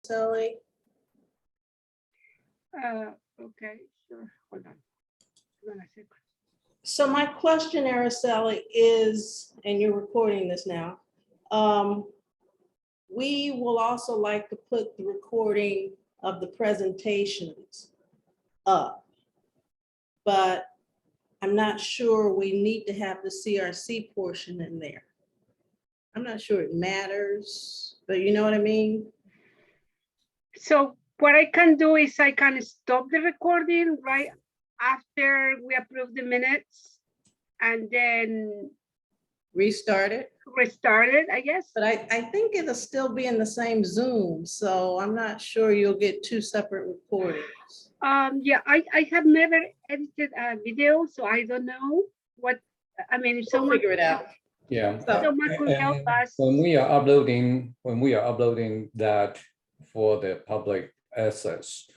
Sally? Okay, sure. Hold on. Hold on a second. So my question, Araceli, is, and you're recording this now, we will also like to put the recording of the presentations up. But I'm not sure we need to have the CRC portion in there. I'm not sure it matters, but you know what I mean? So what I can do is I can stop the recording right after we approve the minutes and then Restart it. restart it, I guess. But I think it'll still be in the same Zoom, so I'm not sure you'll get two separate recordings. Yeah, I have never edited a video, so I don't know what, I mean, if We'll someone, figure it out. Yeah. So- someone could help And us. when we are uploading that for the public access,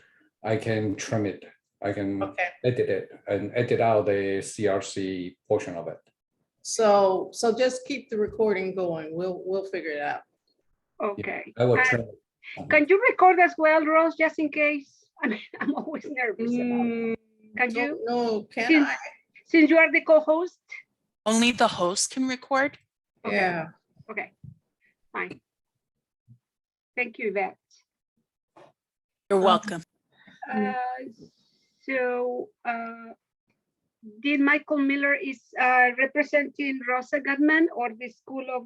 I can trim it. I can Okay, edit it and edit out the CRC portion of it. so just keep the recording going. We'll figure it out. Okay. I will And trim it. can you record as well, Rose, just in case? I mean, I'm always nervous about it. Can you, No, can since, I? since you are the co-host? Only the host can record? Okay. Yeah. Okay, fine. Thank you, Yvette. You're welcome. Uh, So did Michael Miller is representing Rosa Gutman or the School of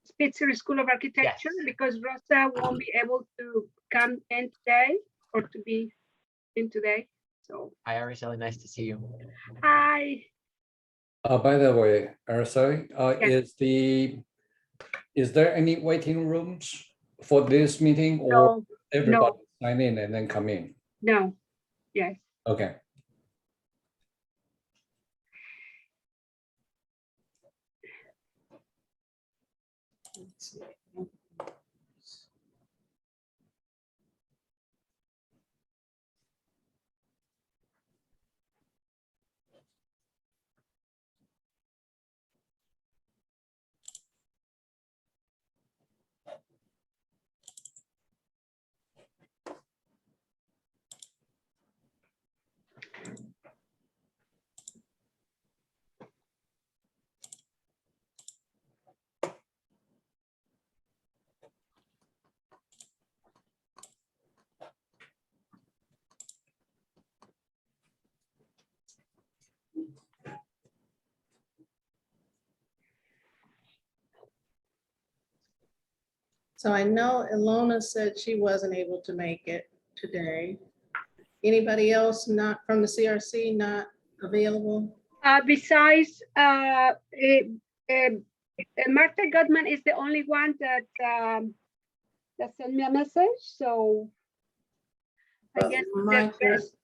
Spitzer School of Architecture? Yes. Because Rosa won't be able to come in today or to be in today. So Hi, Araceli, nice to see you. By the way, Araceli, Yes. is there any waiting rooms for this meeting or no, everybody sign in and then come in? no, yes. Okay. So I know Ilona said she wasn't able to make it today. Anybody else not from the CRC not available? Besides, Martha Gutman is the only one that sent me a message, so I But guess the Micah- rest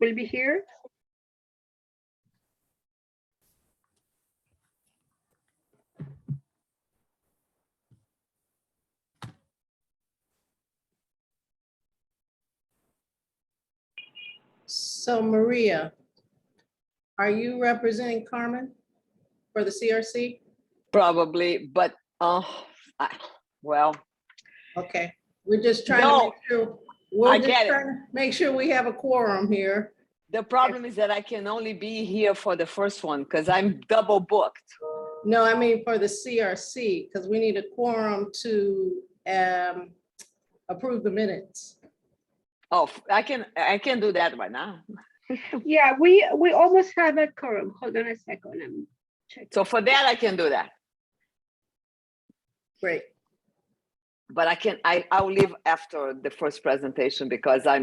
will be here. So Maria, are you representing Carmen for the CRC? Probably, but well, Okay, we're just trying to No, make sure, I we're just get it. trying to make sure we have a quorum here. the problem is that I can only be here for the first one because I'm double booked. No, I mean for the CRC, because we need a quorum to approve the minutes. Oh, I can do that right now. Yeah, we almost have a quorum. Hold on a second. I'm checking. So for that, I can do that. Great. But I'll leave after the first presentation because I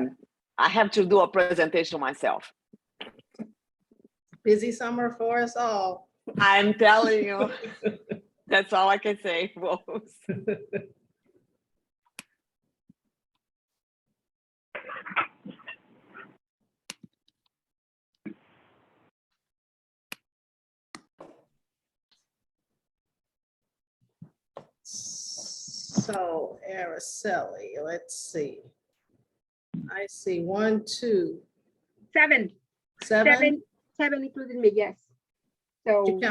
have to do a presentation myself. Busy summer for us all. I'm telling you, that's all I can say, Rose. So Araceli, let's see. I see 1, 2, Seven, 7. seven including me, yes. So, Did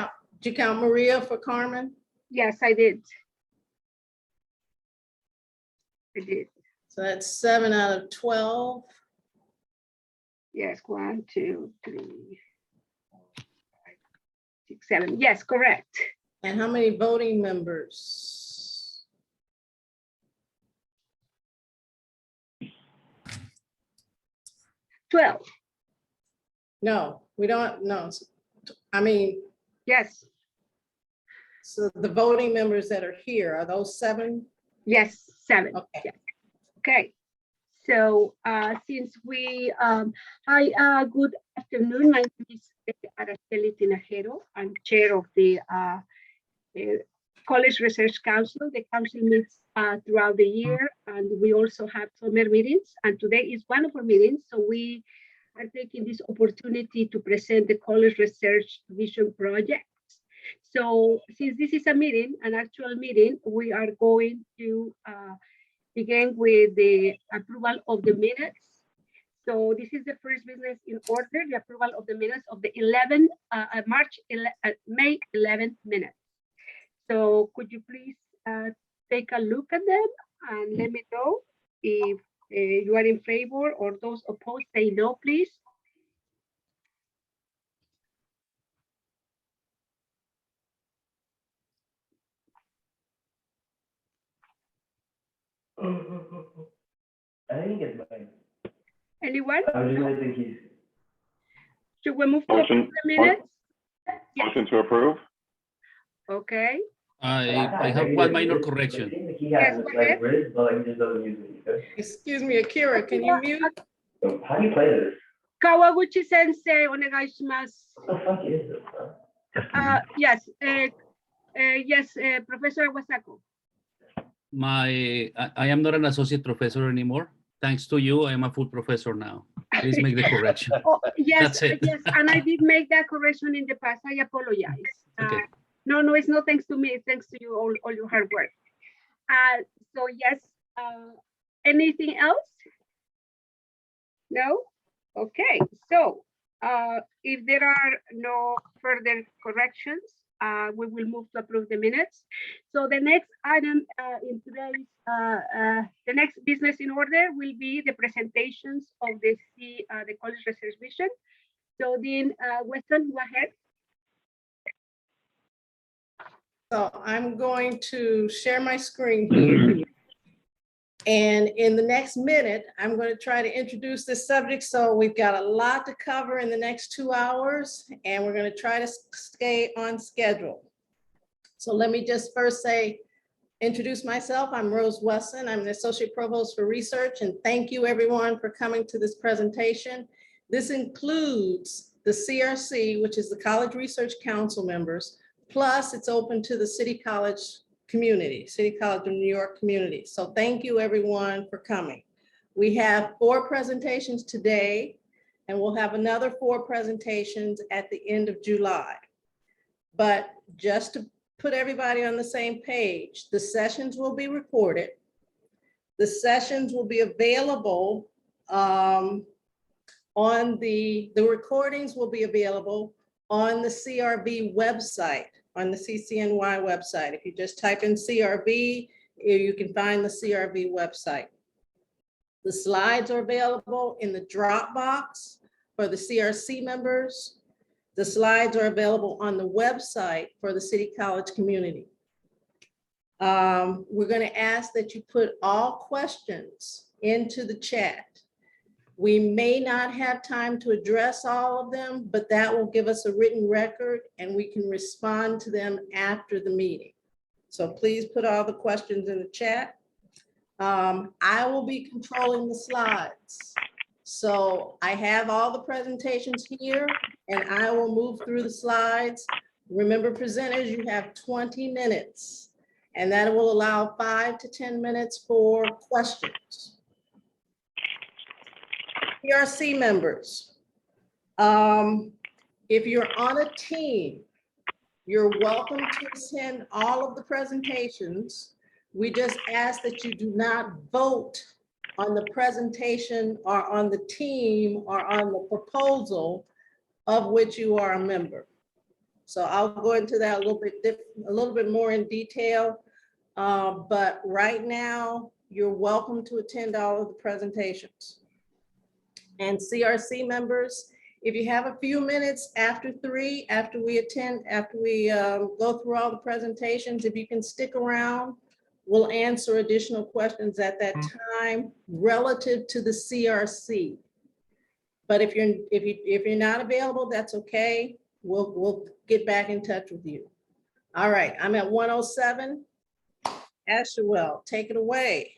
you count Maria for Carmen? yes, I did. I did. So that's 7 out of 12. Yes, 1, 2, 3, 4, 5, 6, 7. Yes, correct. And how many voting members? 12. No, we don't, no. I mean, Yes, so the voting members that are here, are those 7? yes, 7. Okay. Yeah. Okay. So since we, hi, good afternoon. My name is Araceli Tinajero. I'm chair of the College Research Council. The council meets throughout the year, and we also have summer meetings. And today is one of our meetings. So we are taking this opportunity to present the College Research Vision Project. So since this is a meeting, an actual meeting, we are going to begin with the approval of the minutes. So this is the first business in order, the approval of the minutes of the May 11th minutes. So could you please take a look at them and let me know if you are in favor, or those opposed say no, please. I think it's fine. Anyone? I was just gonna think he's. Should we move to approve Motion, the minutes? Yes. motion to approve? Okay. I have one minor correction. It seems like he Yes, has go like ahead. Riz, but like he just doesn't use it. Okay? Excuse me, Akira, can you mute? So how do you play this? Kawaguchi sensei, onegaishimasu. What the fuck is this, bro? Yes, yes, Professor Wasako. I am not an associate professor anymore. Thanks to you, I am a full professor now. Please make the correction. Oh, yes, That's it. yes, and I did make that correction in the past. I apologize. Okay. No, it's not thanks to me. It's thanks to you, all your hard work. So yes, anything else? No? Okay, so if there are no further corrections, we will move to approve the minutes. So the next item in today's, the next business in order will be the presentations of the College Research Vision. So Dean Weston, go ahead. So I'm going to share my screen here. And in the next minute, I'm going to try to introduce this subject. So we've got a lot to cover in the next 2 hours, and we're going to try to stay on schedule. So let me just first introduce myself. I'm Rose Wesson. I'm the Associate Provost for Research, and thank you everyone for coming to this presentation. This includes the CRC, which is the College Research Council members, plus it's open to the City College community, City College of New York community. So thank you everyone for coming. We have 4 presentations today, and we'll have another 4 presentations at the end of July. But just to put everybody on the same page, the sessions will be recorded. The sessions will be available on the recordings will be available on the CRV website, on the CCNY website. If you just type in CRV, you can find the CRV website. The slides are available in the Dropbox for the CRC members. The slides are available on the website for the City College community. We're going to ask that you put all questions into the chat. We may not have time to address all of them, but that will give us a written record and we can respond to them after the meeting. So please put all the questions in the chat. I will be controlling the slides. So I have all the presentations here and I will move through the slides. Remember, presenters, you have 20 minutes and that will allow 5 to 10 minutes for questions. CRC members, if you're on a team, you're welcome to attend all of the presentations. We just ask that you do not vote on the presentation or on the team or on the proposal of which you are a member. So I'll go into that a little bit more in detail. But right now, you're welcome to attend all of the presentations. And CRC members, if you have a few minutes after 3, after we go through all the presentations, if you can stick around, we'll answer additional questions at that time relative to the CRC. But if you're not available, that's okay. We'll get back in touch with you. All right, I'm at 107. Ashuel, take it away.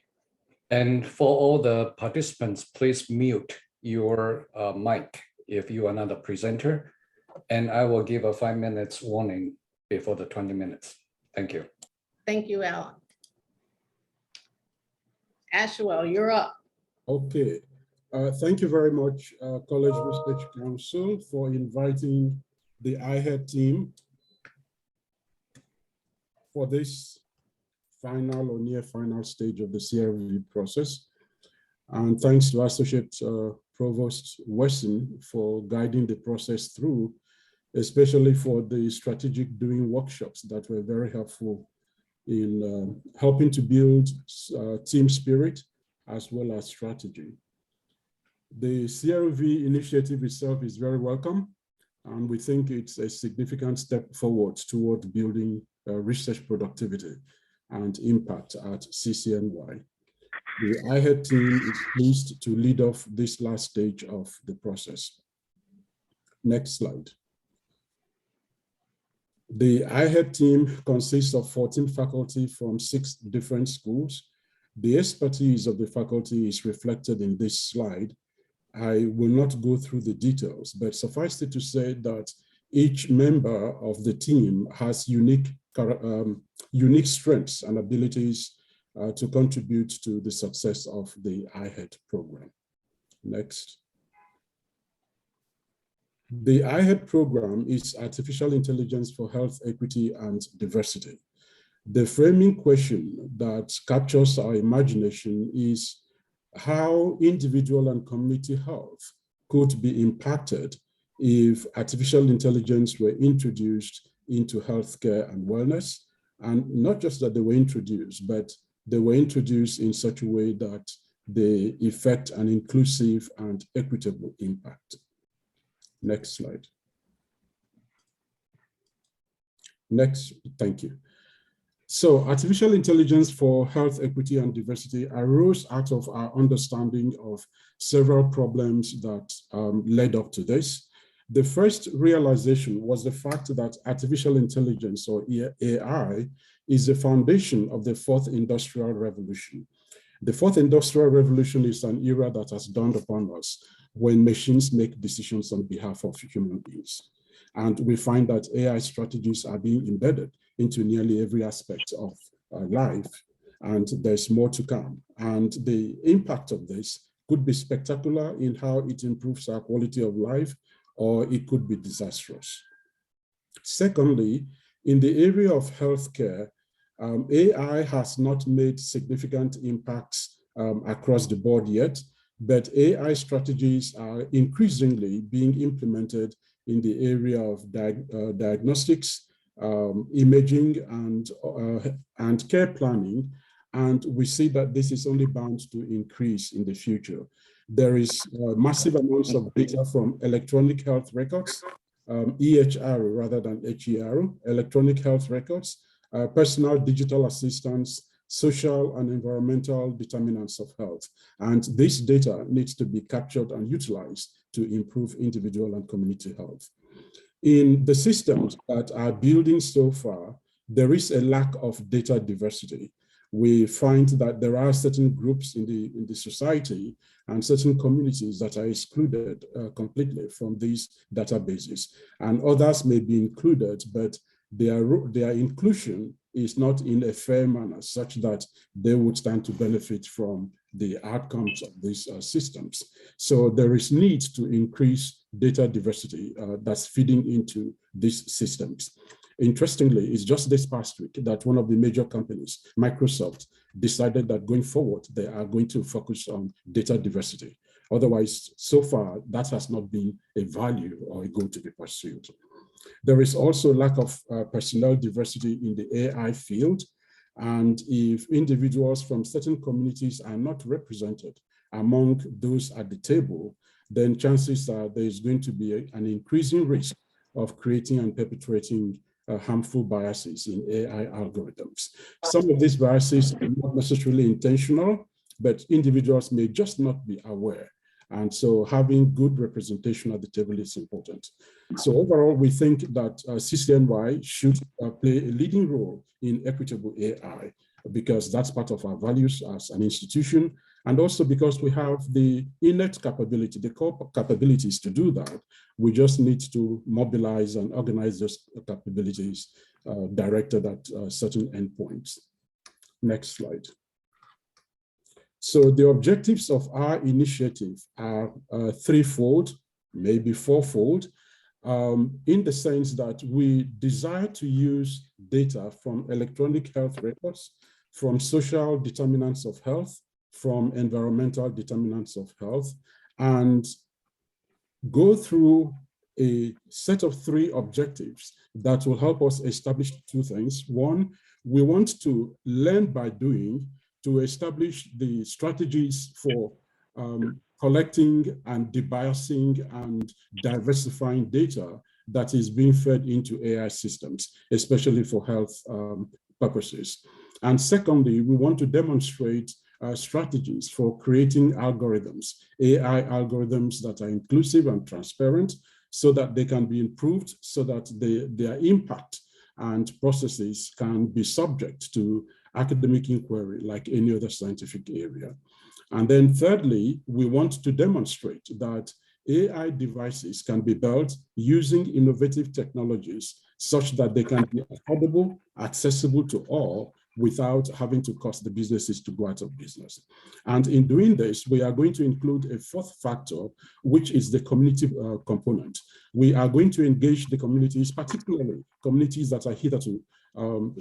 And for all the participants, please mute your mic if you are not a presenter. And I will give a 5 minutes warning before the 20 minutes. Thank you. Thank you, Alan. Ashuel, you're up. Okay. Thank you very much, College Research Council, for inviting the IHED team for this final or near final stage of the CRV process. And thanks to Associate Provost Wesson for guiding the process through, especially for the strategic doing workshops that were very helpful in helping to build team spirit as well as strategy. The CRV initiative itself is very welcome, and we think it's a significant step forward toward building research productivity and impact at CCNY. The IHED team is pleased to lead off this last stage of the process. Next slide. The IHED team consists of 14 faculty from 6 different schools. The expertise of the faculty is reflected in this slide. I will not go through the details, but suffice it to say that each member of the team has unique strengths and abilities to contribute to the success of the IHED program. Next. The IHED program is Artificial Intelligence for Health, Equity, and Diversity. The framing question that captures our imagination is how individual and community health could be impacted if artificial intelligence were introduced into healthcare and wellness. And not just that they were introduced, but they were introduced in such a way that they effect an inclusive and equitable impact. Next slide. Next, thank you. So artificial intelligence for health, equity, and diversity arose out of our understanding of several problems that led up to this. The first realization was the fact that artificial intelligence, or AI, is the foundation of the 4th industrial revolution. The 4th industrial revolution is an era that has dawned upon us when machines make decisions on behalf of human beings. And we find that AI strategies are being embedded into nearly every aspect of life, and there's more to come. And the impact of this could be spectacular in how it improves our quality of life, or it could be disastrous. Secondly, in the area of healthcare, AI has not made significant impacts across the board yet, but AI strategies are increasingly being implemented in the area of diagnostics, imaging, and care planning. And we see that this is only bound to increase in the future. There is massive amounts of data from electronic health records, EHR rather than HER, electronic health records, personal digital assistants, social and environmental determinants of health. And this data needs to be captured and utilized to improve individual and community health. In the systems that are building so far, there is a lack of data diversity. We find that there are certain groups in the society and certain communities that are excluded completely from these databases, and others may be included, but their inclusion is not in a fair manner such that they would stand to benefit from the outcomes of these systems. So there is need to increase data diversity that's feeding into these systems. Interestingly, it's just this past week that one of the major companies, Microsoft, decided that going forward, they are going to focus on data diversity. Otherwise, so far, that has not been a value or a goal to be pursued. There is also lack of personnel diversity in the AI field. And if individuals from certain communities are not represented among those at the table, then chances are there is going to be an increasing risk of creating and perpetuating harmful biases in AI algorithms. Some of these biases are not necessarily intentional, but individuals may just not be aware. And so having good representation at the table is important. So overall, we think that CCNY should play a leading role in equitable AI, because that's part of our values as an institution, and also because we have the innate capability, the core capabilities to do that. We just need to mobilize and organize those capabilities directed at certain endpoints. Next slide. So the objectives of our initiative are threefold, maybe fourfold, in the sense that we desire to use data from electronic health records, from social determinants of health, from environmental determinants of health, and go through a set of three objectives that will help us establish two things. One, we want to learn by doing, to establish the strategies for collecting and debiasing and diversifying data that is being fed into AI systems, especially for health purposes. And secondly, we want to demonstrate strategies for creating algorithms, AI algorithms that are inclusive and transparent, so that they can be improved, so that their impact and processes can be subject to academic inquiry like any other scientific area. And then thirdly, we want to demonstrate that AI devices can be built using innovative technologies such that they can be affordable, accessible to all, without having to cost the businesses to go out of business. And in doing this, we are going to include a fourth factor, which is the community component. We are going to engage the communities, particularly communities that are hitherto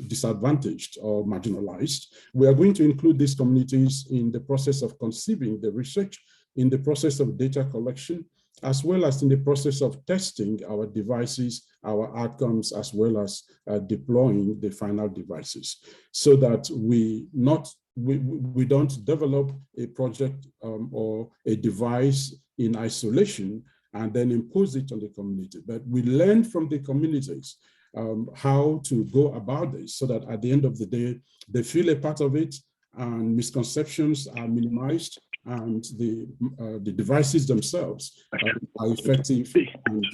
disadvantaged or marginalized. We are going to include these communities in the process of conceiving the research, in the process of data collection, as well as in the process of testing our devices, our outcomes, as well as deploying the final devices, so that we don't develop a project or a device in isolation and then impose it on the community, but we learn from the communities how to go about this, so that at the end of the day, they feel a part of it and misconceptions are minimized, and the devices themselves are effective and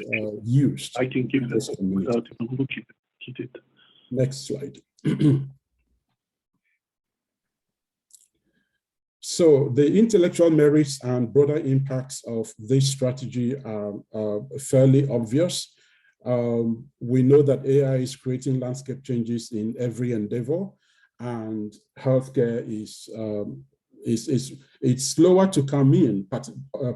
used. I can give that without even looking at it. Next slide. So the intellectual merits and broader impacts of this strategy are fairly obvious. We know that AI is creating landscape changes in every endeavor, and healthcare it's slower to come in,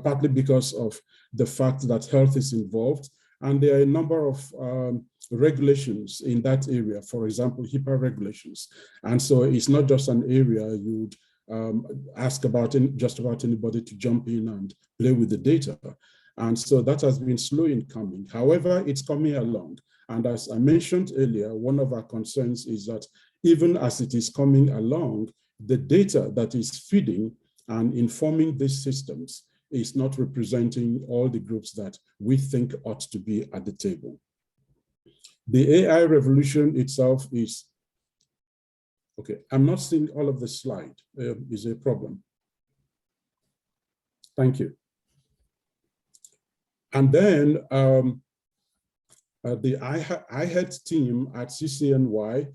partly because of the fact that health is involved, and there are a number of regulations in that area, for example, HIPAA regulations. And so it's not just an area you'd ask about just about anybody to jump in and play with the data. And so that has been slow in coming. However, it's coming along. And as I mentioned earlier, one of our concerns is that even as it is coming along, the data that is feeding and informing these systems is not representing all the groups that we think ought to be at the table. The AI revolution itself is, okay, I'm not seeing all of the slide, is a problem. Thank you. And then the IHET team at CCNY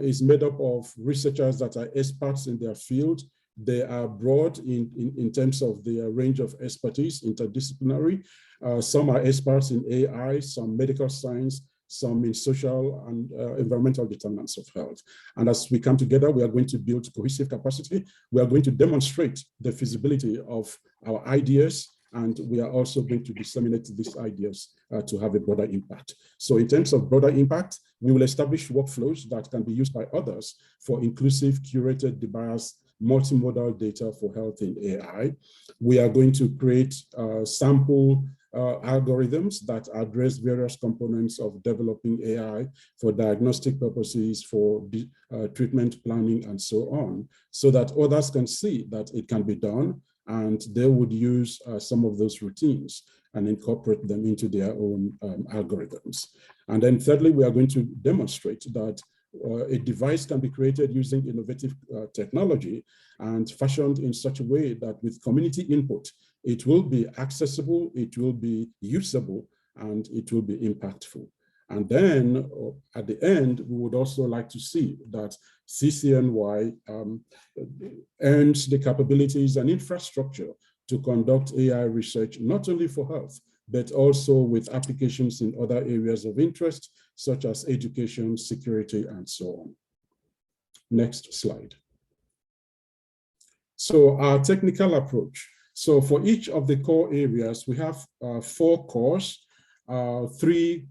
is made up of researchers that are experts in their field. They are broad in terms of their range of expertise, interdisciplinary. Some are experts in AI, some medical science, some in social and environmental determinants of health. And as we come together, we are going to build cohesive capacity. We are going to demonstrate the feasibility of our ideas, and we are also going to disseminate these ideas to have a broader impact. So in terms of broader impact, we will establish workflows that can be used by others for inclusive, curated, debiased multimodal data for health in AI. We are going to create sample algorithms that address various components of developing AI for diagnostic purposes, for treatment planning, and so on, so that others can see that it can be done, and they would use some of those routines and incorporate them into their own algorithms. And then thirdly, we are going to demonstrate that a device can be created using innovative technology and fashioned in such a way that with community input, it will be accessible, it will be usable, and it will be impactful. And then at the end, we would also like to see that CCNY earns the capabilities and infrastructure to conduct AI research, not only for health, but also with applications in other areas of interest, such as education, security, and so on. Next slide. So our technical approach. So for each of the core areas, we have 4 cores, three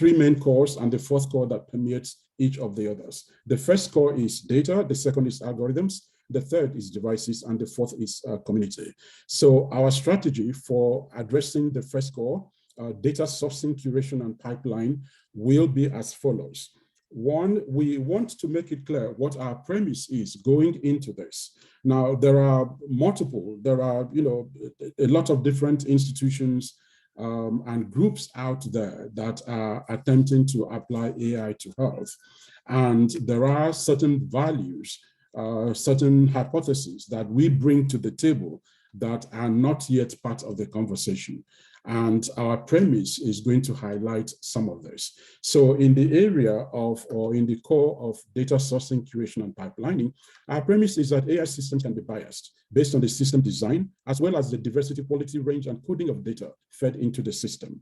main cores, and the 4th core that permeates each of the others. The first core is data, the second is algorithms, the third is devices, and the 4th is community. So our strategy for addressing the first core, data sourcing, curation, and pipeline, will be as follows. One, we want to make it clear what our premise is going into this. Now, there are a lot of different institutions and groups out there that are attempting to apply AI to health. And there are certain values, certain hypotheses that we bring to the table that are not yet part of the conversation. And our premise is going to highlight some of this. So in the area of, or in the core of data sourcing, curation, and pipelining, our premise is that AI systems can be biased based on the system design, as well as the diversity, quality, range, and coding of data fed into the system.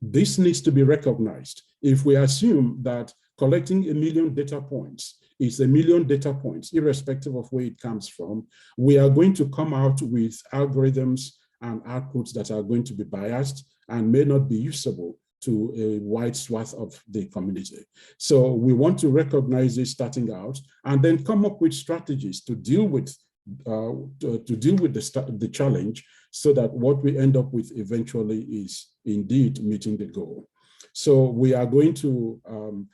This needs to be recognized. If we assume that collecting 1 million data points is 1 million data points, irrespective of where it comes from, we are going to come out with algorithms and outputs that are going to be biased and may not be usable to a wide swath of the community. So we want to recognize this starting out and then come up with strategies to deal with the challenge, so that what we end up with eventually is indeed meeting the goal. So we are going to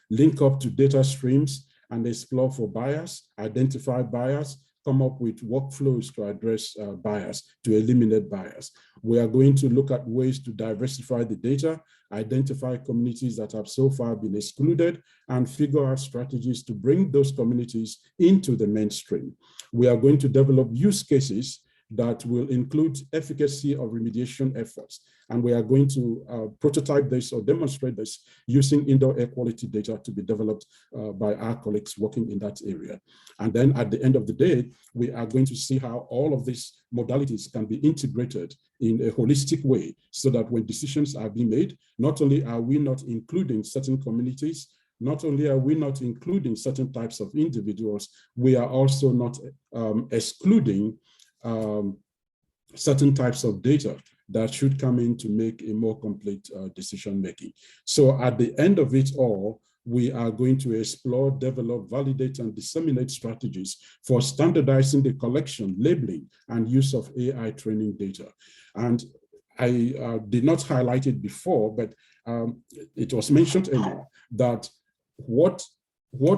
link up to data streams and explore for bias, identify bias, come up with workflows to address bias, to eliminate bias. We are going to look at ways to diversify the data, identify communities that have so far been excluded, and figure out strategies to bring those communities into the mainstream. We are going to develop use cases that will include efficacy of remediation efforts. And we are going to prototype this or demonstrate this using indoor air quality data to be developed by our colleagues working in that area. And then at the end of the day, we are going to see how all of these modalities can be integrated in a holistic way, so that when decisions are being made, not only are we not including certain communities, not only are we not including certain types of individuals, we are also not excluding certain types of data that should come in to make a more complete decision-making. So at the end of it all, we are going to explore, develop, validate, and disseminate strategies for standardizing the collection, labeling, and use of AI training data. And I did not highlight it before, but it was mentioned earlier that what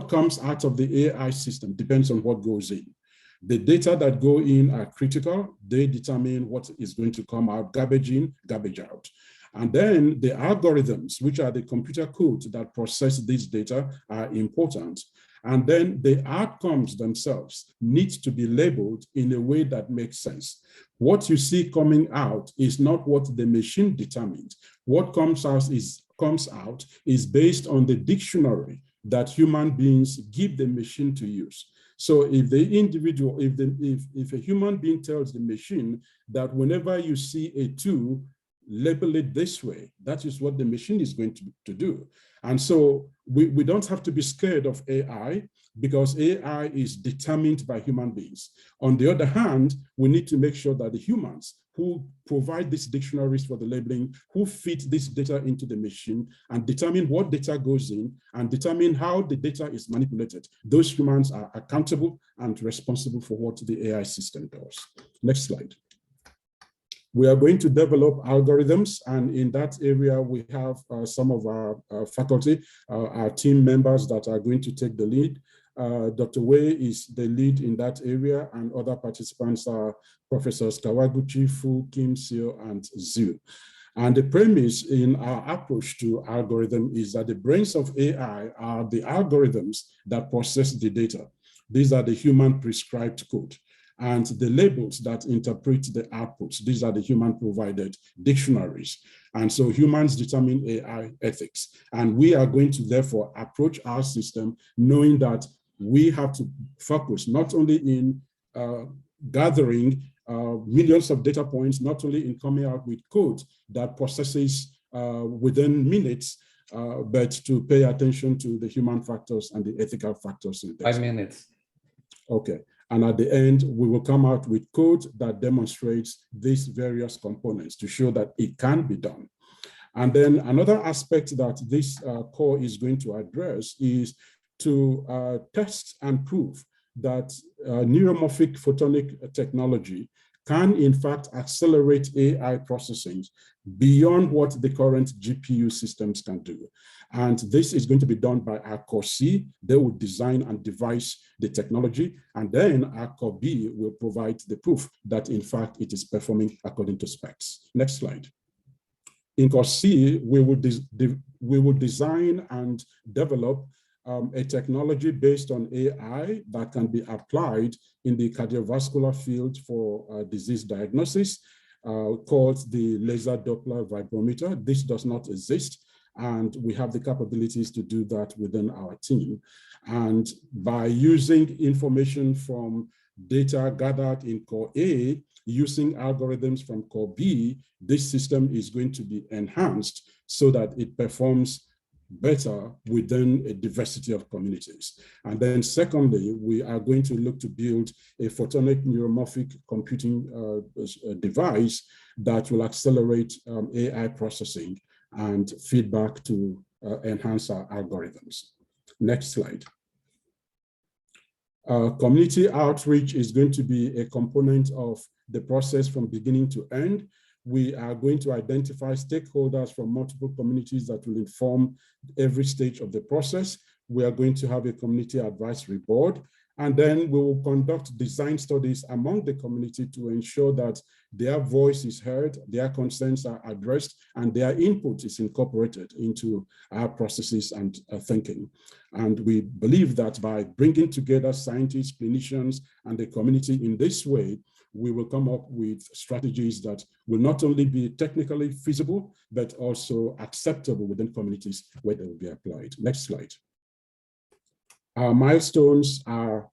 comes out of the AI system depends on what goes in. The data that go in are critical. They determine what is going to come out, garbage in, garbage out. And then the algorithms, which are the computer code that process this data, are important. And then the outcomes themselves need to be labeled in a way that makes sense. What you see coming out is not what the machine determined. What comes out is based on the dictionary that human beings give the machine to use. So if the individual, if a human being tells the machine that whenever you see a 2, label it this way, that is what the machine is going to do. And so we don't have to be scared of AI. because AI is determined by human beings. On the other hand, we need to make sure that the humans who provide these dictionaries for the labeling, who feed this data into the machine and determine what data goes in and determine how the data is manipulated. Those humans are accountable and responsible for what the AI system does. Next slide. We are going to develop algorithms, and in that area, we have some of our faculty, our team members that are going to take the lead. Dr. Wei is the lead in that area, and other participants are Professors Kawaguchi, Fu, Kim, Seo, and Zhu. And the premise in our approach to algorithm is that the brains of AI are the algorithms that process the data. These are the human prescribed code. And the labels that interpret the outputs, these are the human provided dictionaries. And so humans determine AI ethics. And we are going to therefore approach our system knowing that we have to focus not only in gathering millions of data points, not only in coming out with code that processes within minutes, but to pay attention to the human factors and the ethical factors in this. 5 minutes. Okay. And at the end, we will come out with code that demonstrates these various components to show that it can be done. And then another aspect that this core is going to address is to test and prove that neuromorphic photonic technology can in fact accelerate AI processing beyond what the current GPU systems can do. And this is going to be done by our core C. They will design and devise the technology, and then our core B will provide the proof that in fact it is performing according to specs. Next slide. In core C, we will design and develop a technology based on AI that can be applied in the cardiovascular field for disease diagnosis, called the laser Doppler vibrometer. This does not exist, and we have the capabilities to do that within our team. And by using information from data gathered in core A, using algorithms from core B, this system is going to be enhanced so that it performs better within a diversity of communities. And then secondly, we are going to look to build a photonic neuromorphic computing device that will accelerate AI processing and feedback to enhance our algorithms. Next slide. Community outreach is going to be a component of the process from beginning to end. We are going to identify stakeholders from multiple communities that will inform every stage of the process. We are going to have a community advisory board, and then we will conduct design studies among the community to ensure that their voice is heard, their concerns are addressed, and their input is incorporated into our processes and thinking. And we believe that by bringing together scientists, clinicians, and the community in this way, we will come up with strategies that will not only be technically feasible, but also acceptable within communities where they will be applied. Next slide. Our milestones are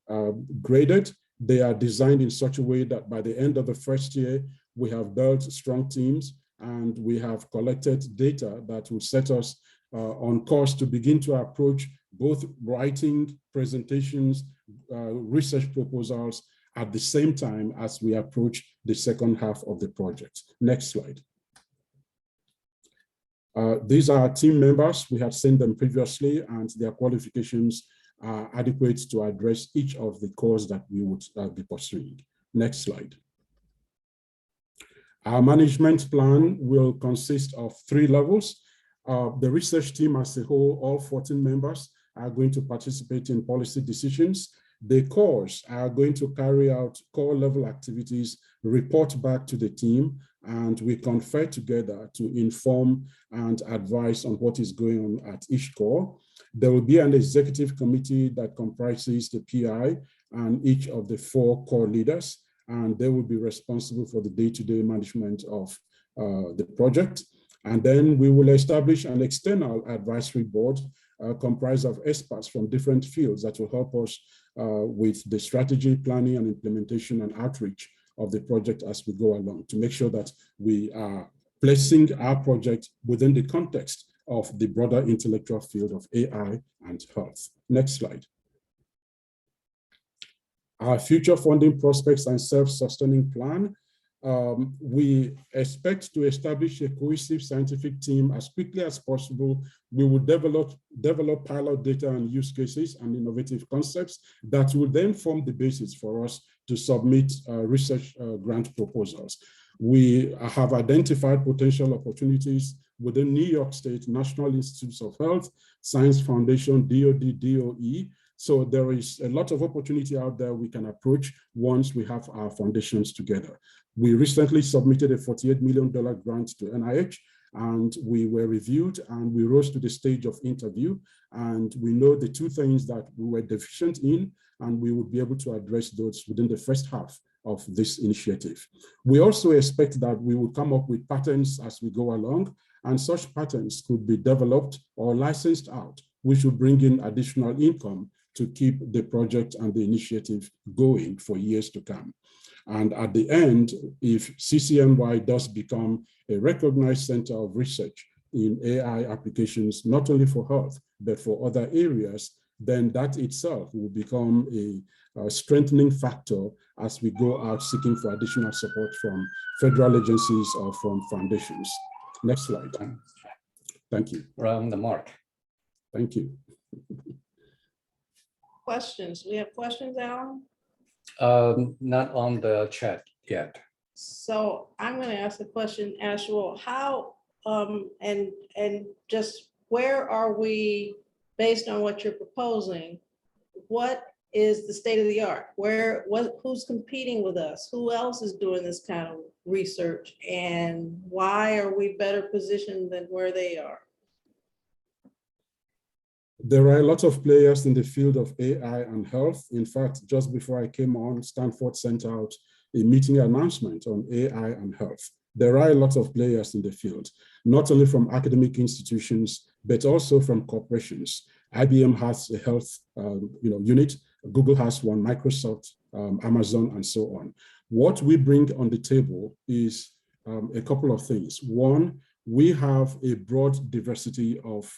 graded. They are designed in such a way that by the end of the first year, we have built strong teams and we have collected data that will set us on course to begin to approach both writing presentations, research proposals, at the same time as we approach the second half of the project. Next slide. These are our team members. We have seen them previously, and their qualifications are adequate to address each of the cores that we would be pursuing. Next slide. Our management plan will consist of 3 levels. The research team as a whole, all 14 members, are going to participate in policy decisions. The cores are going to carry out core level activities, report back to the team, and we confer together to inform and advise on what is going on at each core. There will be an executive committee that comprises the PI and each of the 4 core leaders, and they will be responsible for the day-to-day management of the project. And then we will establish an external advisory board comprised of experts from different fields that will help us with the strategy, planning, and implementation and outreach of the project as we go along to make sure that we are placing our project within the context of the broader intellectual field of AI and health. Next slide. Our future funding prospects and self-sustaining plan. We expect to establish a cohesive scientific team as quickly as possible. We will develop pilot data and use cases and innovative concepts that will then form the basis for us to submit research grant proposals. We have identified potential opportunities within New York State National Institutes of Health, Science Foundation, DOD, DOE. So there is a lot of opportunity out there we can approach once we have our foundations together. We recently submitted a $48 million grant to NIH, and we were reviewed and we rose to the stage of interview. And we know the two things that we were deficient in, and we would be able to address those within the first half of this initiative. We also expect that we will come up with patents as we go along, and such patents could be developed or licensed out, which will bring in additional income to keep the project and the initiative going for years to come. And at the end, if CCNY does become a recognized center of research in AI applications, not only for health, but for other areas, then that itself will become a strengthening factor as we go out seeking for additional support from federal agencies or from foundations. Next slide. Thank you. Round the mark. Thank you. Questions? We have questions, Alan? Not on the chat yet. So I'm going to ask a question, Ashwell. How and just where are we based on what you're proposing? What is the state of the art? Who's competing with us? Who else is doing this kind of research? And why are we better positioned than where they are? There are a lot of players in the field of AI and health. In fact, just before I came on, Stanford sent out a meeting announcement on AI and health. There are a lot of players in the field, not only from academic institutions, but also from corporations. IBM has a health unit, Google has one, Microsoft, Amazon, and so on. What we bring on the table is a couple of things. One, we have a broad diversity of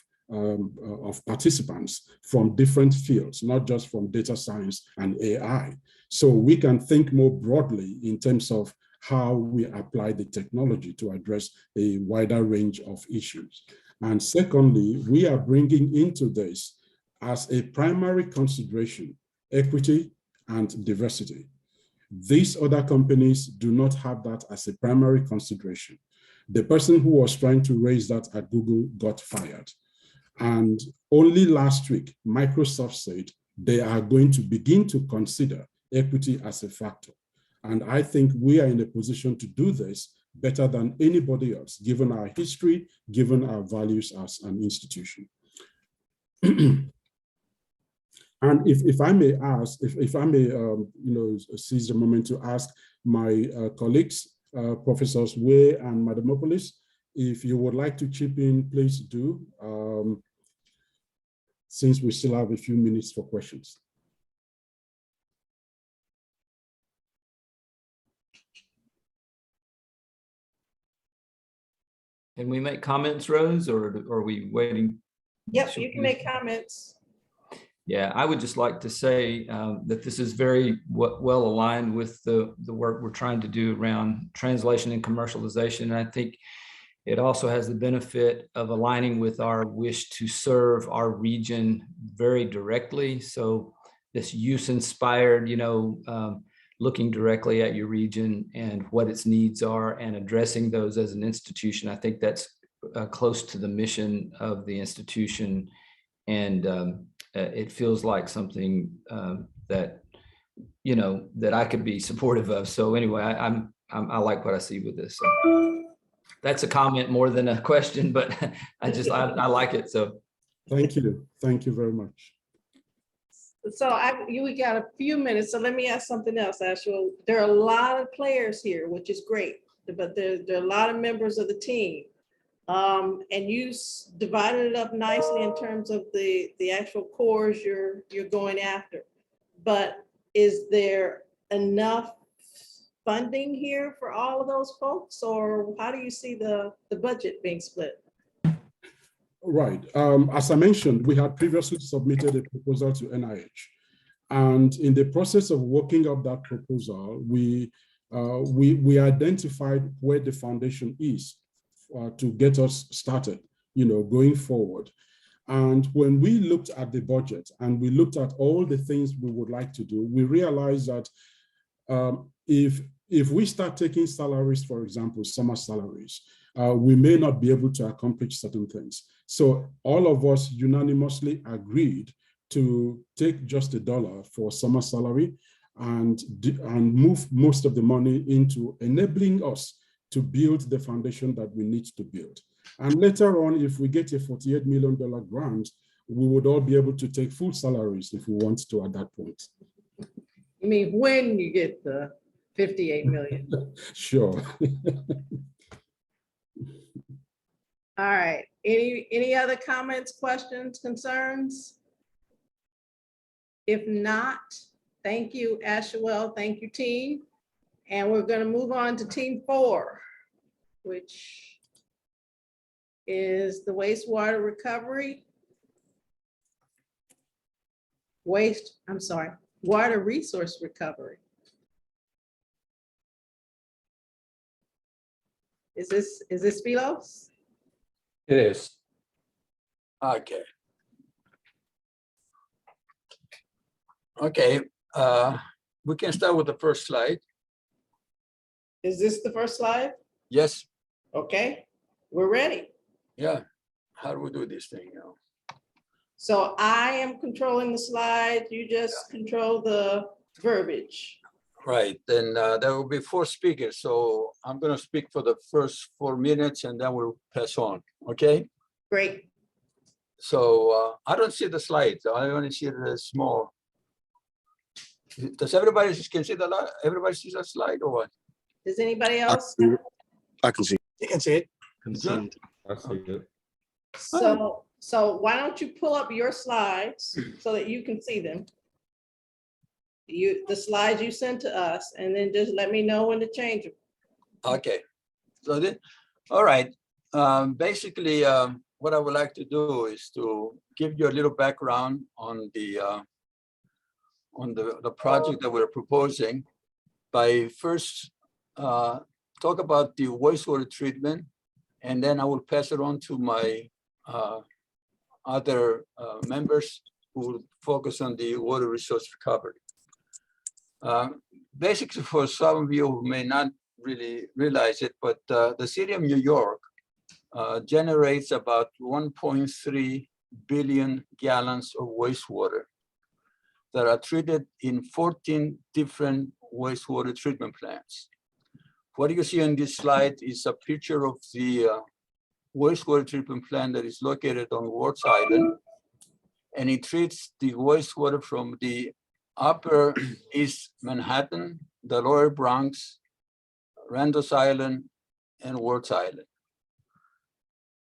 participants from different fields, not just from data science and AI. So we can think more broadly in terms of how we apply the technology to address a wider range of issues. And secondly, we are bringing into this as a primary consideration, equity and diversity. These other companies do not have that as a primary consideration. The person who was trying to raise that at Google got fired. And only last week, Microsoft said they are going to begin to consider equity as a factor. And I think we are in a position to do this better than anybody else, given our history, given our values as an institution. And if I may ask, if I may seize the moment to ask my colleagues, Professors Way and Madamopoulos, if you would like to chip in, please do, since we still have a few minutes for questions. Can we make comments, Rose, or are we waiting? Yep, you can make comments. Yeah, I would just like to say that this is very well aligned with the work we're trying to do around translation and commercialization. And I think it also has the benefit of aligning with our wish to serve our region very directly. So this use-inspired, looking directly at your region and what its needs are and addressing those as an institution. I think that's close to the mission of the institution. And it feels like something that I could be supportive of. So anyway, I like what I see with this. So that's a comment more than a question, but I like it. So thank you very much. So we got a few minutes, so let me ask something else, Ashwell. There are a lot of players here, which is great, but there are a lot of members of the team. And you divided it up nicely in terms of the actual cores you're going after. But is there enough funding here for all of those folks, or how do you see the budget being split? Right. As I mentioned, we had previously submitted a proposal to NIH. And in the process of working up that proposal, we identified where the foundation is to get us started, going forward. And when we looked at the budget and we looked at all the things we would like to do, we realized that if we start taking salaries, for example, summer salaries, we may not be able to accomplish certain things. So all of us unanimously agreed to take just $1 for summer salary and move most of the money into enabling us to build the foundation that we need to build. And later on, if we get a $48 million grant, we would all be able to take full salaries if we want to at that point. You mean when you get the 58 million? Sure. All right, any other comments, questions, concerns? If not, thank you, Ashwell, thank you, team. And we're gonna move on to team 4, which is the wastewater recovery. Water resource recovery. Is this Spilos? It is. Okay. Okay, we can start with the first slide. Is this the first slide? Yes, Okay, we're ready. yeah. How do we do this thing, So I am controlling the slide, you just control the verbiage. Right, then there will be 4 speakers. So I'm gonna speak for the first 4 minutes and then we'll pass on, okay? Great. So I don't see the slides. I only see the small. Does everybody can see everybody sees the slide or what? Does anybody else? I can see. You can see it. Good. So why don't you pull up your slides so that you can see them? The slides you sent to us, and then just let me know when to change them. Okay. So then, all right. Basically, what I would like to do is to give you a little background on the project that we're proposing by first talk about the wastewater treatment, and then I will pass it on to my other members who will focus on the water resource recovery. Basically, for some of you who may not really realize it, but the city of New York generates about 1.3 billion gallons of wastewater that are treated in 14 different wastewater treatment plants. What you see on this slide is a picture of the wastewater treatment plant that is located on Wards Island, and it treats the wastewater from the upper East Manhattan, the lower Bronx, Randall's Island, and Wards Island.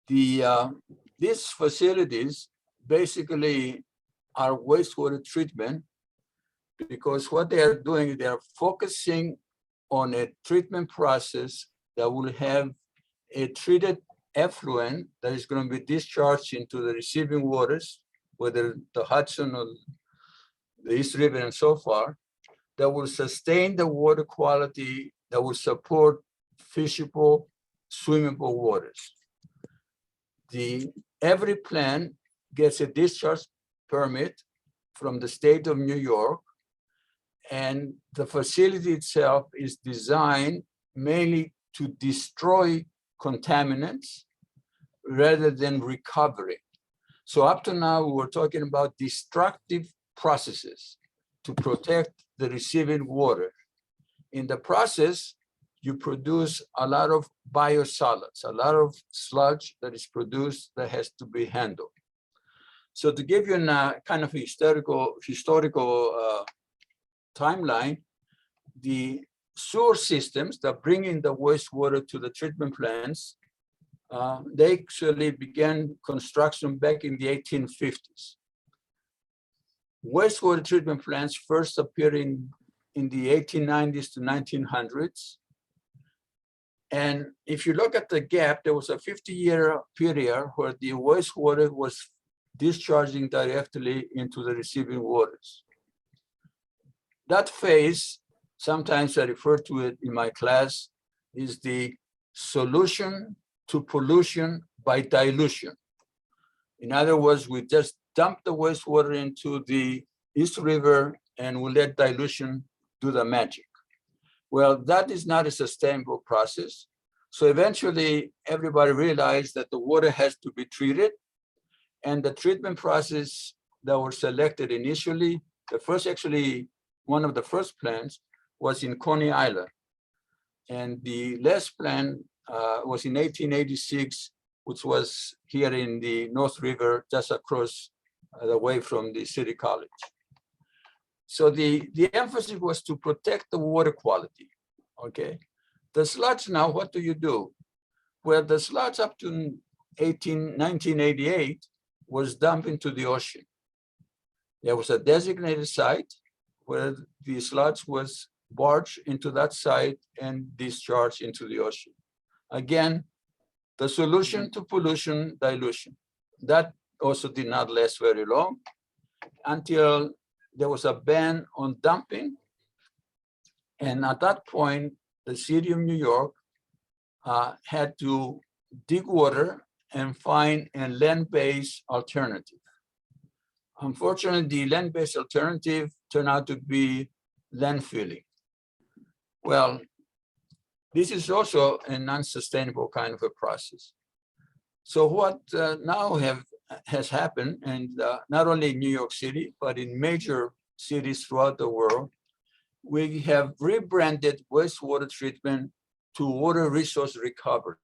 These facilities basically are wastewater treatment because what they are doing, they are focusing on a treatment process that will have a treated effluent that is going to be discharged into the receiving waters, whether the Hudson or the East River and so far, that will sustain the water quality that will support fishable, swimmable waters. Every plant gets a discharge permit from the state of New York, and the facility itself is designed mainly to destroy contaminants rather than recovery. So up to now, we were talking about destructive processes to protect the receiving water. In the process, you produce a lot of biosolids, a lot of sludge that is produced that has to be handled. So to give you a kind of historical timeline, the sewer systems that bring in the wastewater to the treatment plants, they actually began construction back in the 1850s. Wastewater treatment plants first appeared in the 1890s to 1900s. And if you look at the gap, there was a 50-year period where the wastewater was discharging directly into the receiving waters. that phase, sometimes I refer to it in my class, is the solution to pollution by dilution. In other words, we just dump the wastewater into the East River and we let dilution do the magic. Well, that is not a sustainable process. So eventually everybody realized that the water has to be treated, and the treatment process that were selected initially, one of the first plants was in Coney Island. And the last plant was in 1886, which was here in the North River, just across the way from the City College. So the emphasis was to protect the water quality, okay? The sludge now, what do you do? Well, the sludge up to 1988 was dumped into the ocean. There was a designated site where the sludge was barged into that site and discharged into the ocean. Again, the solution to pollution, dilution. That also did not last very long until there was a ban on dumping. And at that point, the city of New York had to dig water and find a land-based alternative. Unfortunately, the land-based alternative turned out to be landfilling. Well, this is also a non-sustainable kind of a process. So what now has happened, and not only in New York City, but in major cities throughout the world, we have rebranded wastewater treatment to water resource recovery.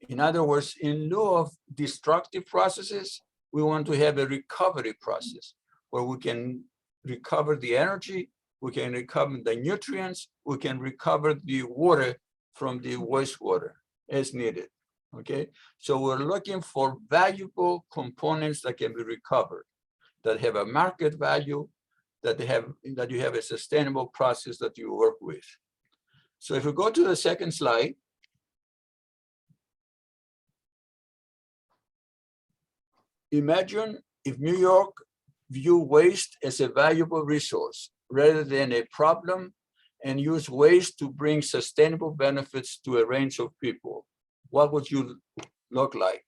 In other words, in lieu of destructive processes, we want to have a recovery process where we can recover the energy, we can recover the nutrients, we can recover the water from the wastewater as needed, okay? So we're looking for valuable components that can be recovered, that have a market value, that you have a sustainable process that you work with. So if we go to the second slide, imagine if New York view waste as a valuable resource rather than a problem, and use waste to bring sustainable benefits to a range of people. What would you look like?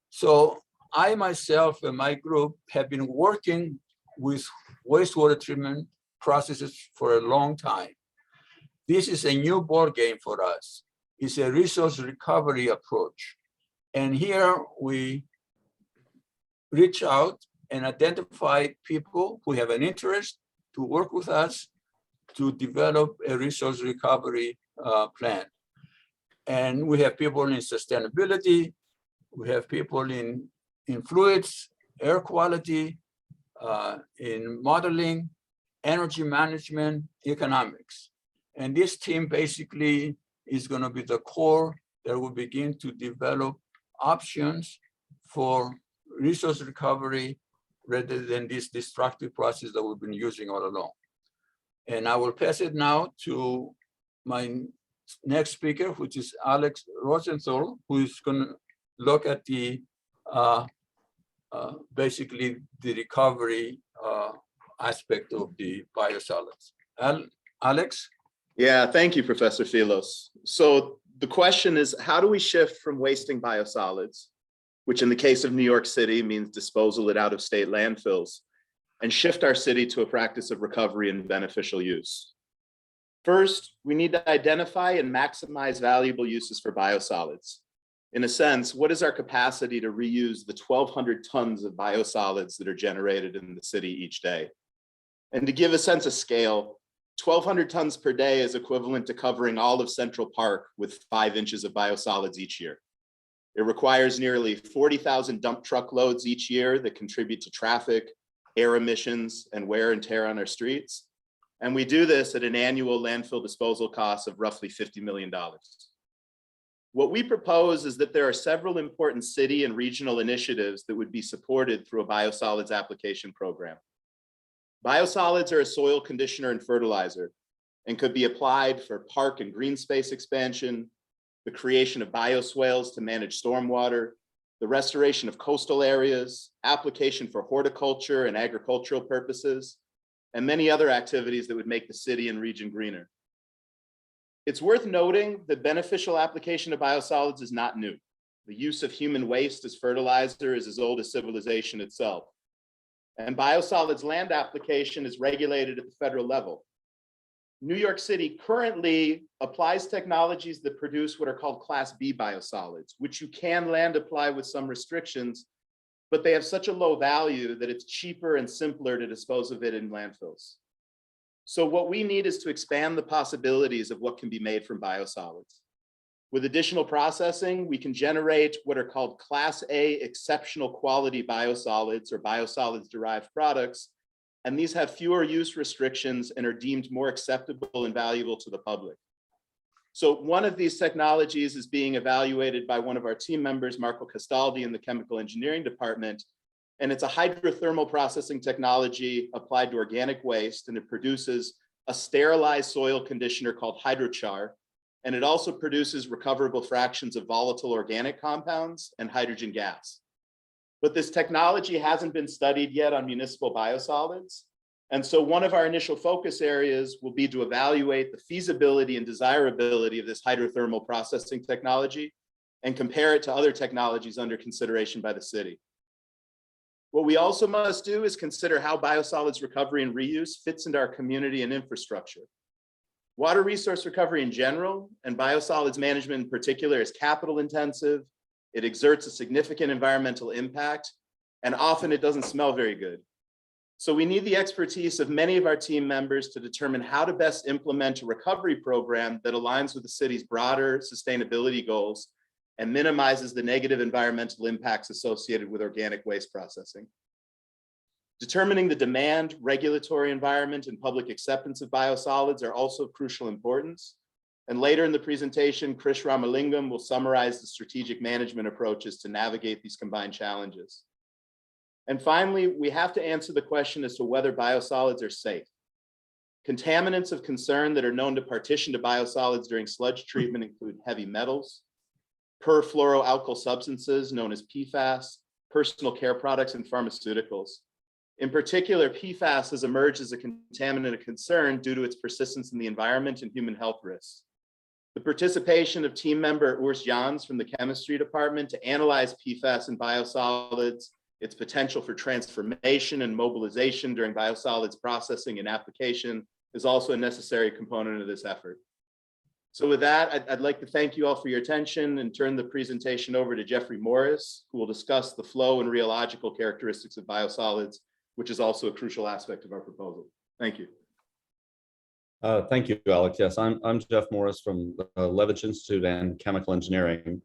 So I myself and my group have been working with wastewater treatment processes for a long time. This is a new ball game for us. It's a resource recovery approach. And here we reach out and identify people who have an interest to work with us to develop a resource recovery plan. And we have people in sustainability, we have people in fluids, air quality, in modeling, energy management, economics. And this team basically is going to be the core that will begin to develop options for resource recovery rather than this destructive process that we've been using all along. And I will pass it now to my next speaker, which is Alex Rosenthal, who is going to look at the basically the recovery aspect of the biosolids. Alex? Yeah, thank you, Professor Filos. So the question is, how do we shift from wasting biosolids, which in the case of New York City means disposal at out-of-state landfills, and shift our city to a practice of recovery and beneficial use? First, we need to identify and maximize valuable uses for biosolids. In a sense, what is our capacity to reuse the 1,200 tons of biosolids that are generated in the city each day? And to give a sense of scale, 1,200 tons per day is equivalent to covering all of Central Park with 5 inches of biosolids each year. It requires nearly 40,000 dump truck loads each year that contribute to traffic, air emissions, and wear and tear on our streets. And we do this at an annual landfill disposal cost of roughly $50 million. What we propose is that there are several important city and regional initiatives that would be supported through a biosolids application program. Biosolids are a soil conditioner and fertilizer and could be applied for park and green space expansion, the creation of bioswales to manage stormwater, the restoration of coastal areas, application for horticulture and agricultural purposes, and many other activities that would make the city and region greener. It's worth noting that beneficial application of biosolids is not new. The use of human waste as fertilizer is as old as civilization itself. And biosolids land application is regulated at the federal level. New York City currently applies technologies that produce what are called Class B biosolids, which you can land apply with some restrictions, but they have such a low value that it's cheaper and simpler to dispose of it in landfills. So what we need is to expand the possibilities of what can be made from biosolids. With additional processing, we can generate what are called Class A exceptional quality biosolids or biosolids derived products. And these have fewer use restrictions and are deemed more acceptable and valuable to the public. So one of these technologies is being evaluated by one of our team members, Marco Castaldi, in the chemical engineering department. And it's a hydrothermal processing technology applied to organic waste, and it produces a sterilized soil conditioner called hydrochar. And it also produces recoverable fractions of volatile organic compounds and hydrogen gas. But this technology hasn't been studied yet on municipal biosolids. And so one of our initial focus areas will be to evaluate the feasibility and desirability of this hydrothermal processing technology and compare it to other technologies under consideration by the city. What we also must do is consider how biosolids recovery and reuse fits into our community and infrastructure. Water resource recovery in general, and biosolids management in particular, is capital intensive. It exerts a significant environmental impact, and often it doesn't smell very good. So we need the expertise of many of our team members to determine how to best implement a recovery program that aligns with the city's broader sustainability goals and minimizes the negative environmental impacts associated with organic waste processing. Determining the demand, regulatory environment, and public acceptance of biosolids are also of crucial importance. And later in the presentation, Krish Ramalingam will summarize the strategic management approaches to navigate these combined challenges. And finally, we have to answer the question as to whether biosolids are safe. Contaminants of concern that are known to partition to biosolids during sludge treatment include heavy metals, perfluoroalkyl substances known as PFAS, personal care products, and pharmaceuticals. In particular, PFAS has emerged as a contaminant of concern due to its persistence in the environment and human health risks. The participation of team member Urs Jans from the chemistry department to analyze PFAS in biosolids, its potential for transformation and mobilization during biosolids processing and application is also a necessary component of this effort. So with that, I'd like to thank you all for your attention and turn the presentation over to Jeffrey Morris, who will discuss the flow and rheological characteristics of biosolids, which is also a crucial aspect of our proposal. Thank you. Thank you, Alex. Yes, I'm Jeff Morris from the Levitch Institute and Chemical Engineering.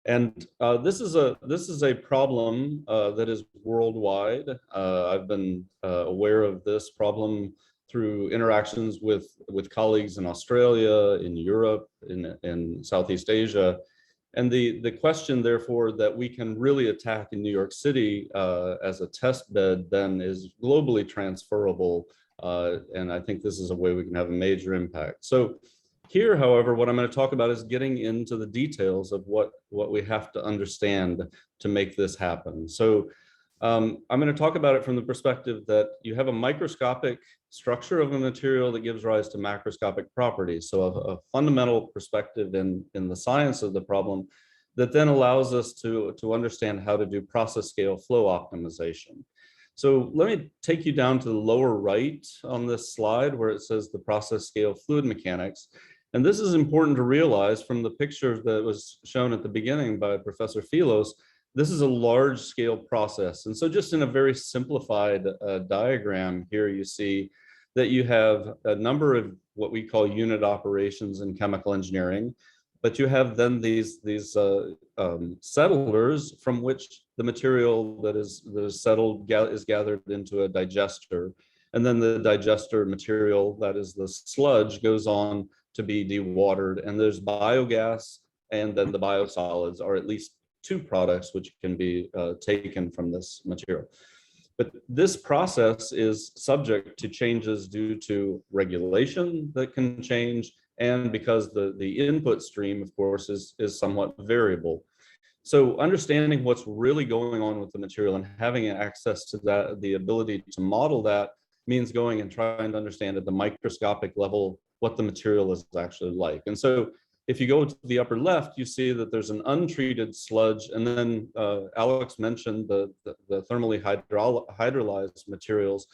And this is a problem that is worldwide. I've been aware of this problem through interactions with colleagues in Australia, in Europe, in Southeast Asia. And the question, therefore, that we can really attack in New York City as a test bed then is globally transferable. And I think this is a way we can have a major impact. So here, however, what I'm going to talk about is getting into the details of what we have to understand to make this happen. So I'm going to talk about it from the perspective that you have a microscopic structure of a material that gives rise to macroscopic properties. So a fundamental perspective in the science of the problem that then allows us to understand how to do process scale flow optimization. So let me take you down to the lower right on this slide where it says the process scale fluid mechanics. And this is important to realize from the picture that was shown at the beginning by Professor Filos. This is a large scale process. And so just in a very simplified diagram here, you see that you have a number of what we call unit operations in chemical engineering, but you have then these settlers from which the material that is settled is gathered into a digester. And then the digester material, that is the sludge, goes on to be dewatered. And there's biogas, and then the biosolids are at least two products which can be taken from this material. But this process is subject to changes due to regulation that can change, and because the input stream, of course, is somewhat variable. So understanding what's really going on with the material and having access to that, the ability to model that, means going and trying to understand at the microscopic level what the material is actually like. And so if you go to the upper left, you see that there's an untreated sludge. And then Alex mentioned the thermally hydrolyzed materials.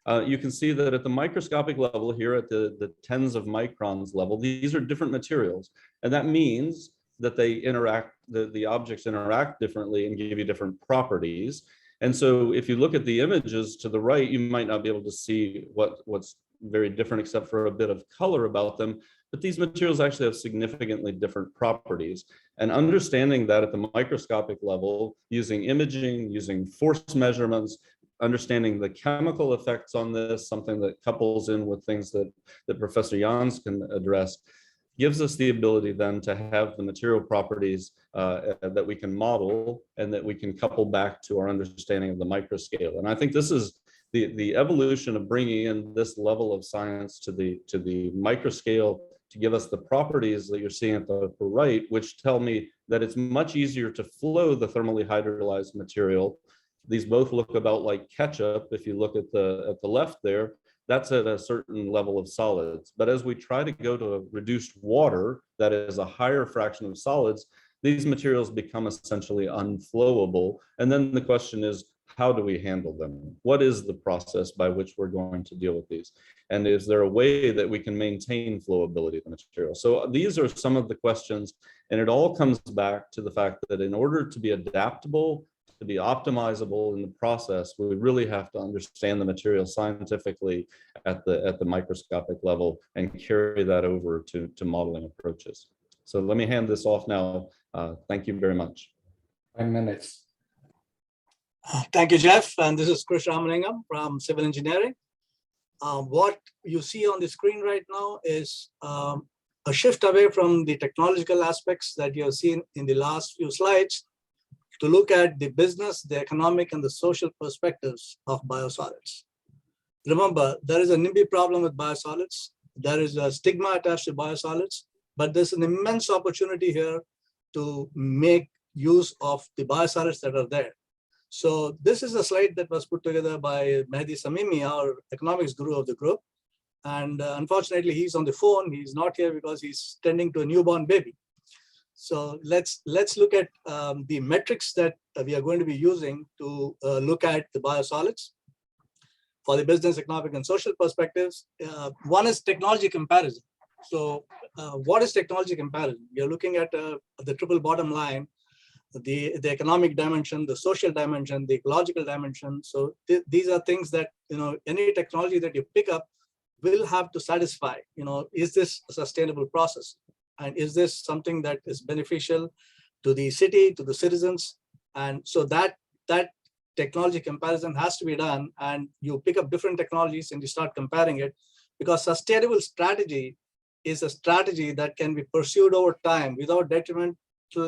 You can see that at the microscopic level here at the tens of microns level, these are different materials. And that means that they interact, the objects interact differently and give you different properties. And so if you look at the images to the right, you might not be able to see what's very different except for a bit of color about them. But these materials actually have significantly different properties. And understanding that at the microscopic level, using imaging, using force measurements, understanding the chemical effects on this, something that couples in with things that Professor Jans can address, gives us the ability then to have the material properties that we can model and that we can couple back to our understanding of the microscale. And I think this is the evolution of bringing in this level of science to the microscale to give us the properties that you're seeing at the upper right, which tell me that it's much easier to flow the thermally hydrolyzed material. These both look about like ketchup. If you look at the left there, that's at a certain level of solids. But as we try to go to a reduced water, that is a higher fraction of solids, these materials become essentially unflowable. And then the question is, how do we handle them? What is the process by which we're going to deal with these? And is there a way that we can maintain flowability of the material? So these are some of the questions, and it all comes back to the fact that in order to be adaptable, to be optimizable in the process, we really have to understand the material scientifically at the microscopic level and carry that over to modeling approaches. So let me hand this off now. Thank you very much. 5 minutes. Thank you, Jeff. And this is Krish Ramalingam from Civil Engineering. What you see on the screen right now is a shift away from the technological aspects that you have seen in the last few slides to look at the business, the economic, and the social perspectives of biosolids. Remember, there is a NIMBY problem with biosolids. There is a stigma attached to biosolids, but there's an immense opportunity here to make use of the biosolids that are there. So this is a slide that was put together by Mehdi Samimi, our economics guru of the group. And unfortunately, he's on the phone. He's not here because he's tending to a newborn baby. So let's look at the metrics that we are going to be using to look at the biosolids for the business, economic, and social perspectives. One is technology comparison. So what is technology comparison? We are looking at the triple bottom line, the economic dimension, the social dimension, the ecological dimension. So these are things that, any technology that you pick up will have to satisfy, is this a sustainable process? And is this something that is beneficial to the city, to the citizens? And so that technology comparison has to be done, and you pick up different technologies and you start comparing it, because sustainable strategy is a strategy that can be pursued over time without detrimental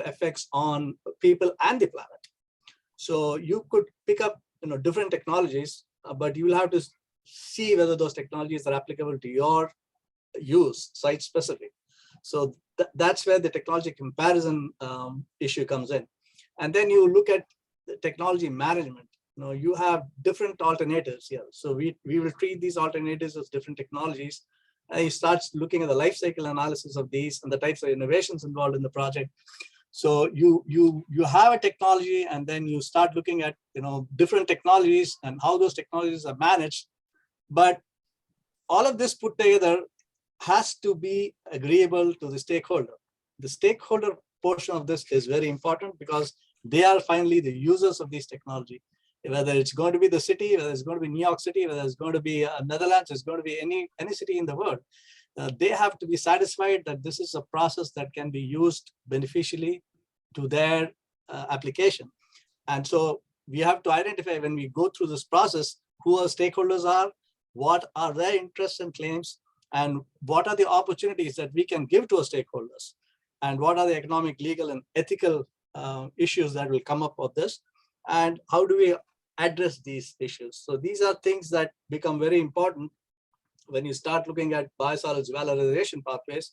effects on people and the planet. So you could pick up different technologies, but you will have to see whether those technologies are applicable to your use, site specific. So that's where the technology comparison issue comes in. And then you look at the technology management. You have different alternatives here. So we will treat these alternatives as different technologies. And you start looking at the life cycle analysis of these and the types of innovations involved in the project. So you have a technology, and then you start looking at different technologies and how those technologies are managed. But all of this put together has to be agreeable to the stakeholder. The stakeholder portion of this is very important because they are finally the users of this technology. Whether it's going to be the city, whether it's going to be New York City, whether it's going to be Netherlands, it's going to be any city in the world. They have to be satisfied that this is a process that can be used beneficially to their application. And so we have to identify, when we go through this process, who our stakeholders are, what are their interests and claims, and what are the opportunities that we can give to our stakeholders, and what are the economic, legal, and ethical issues that will come up of this, and how do we address these issues. So these are things that become very important when you start looking at biosolids valorization pathways.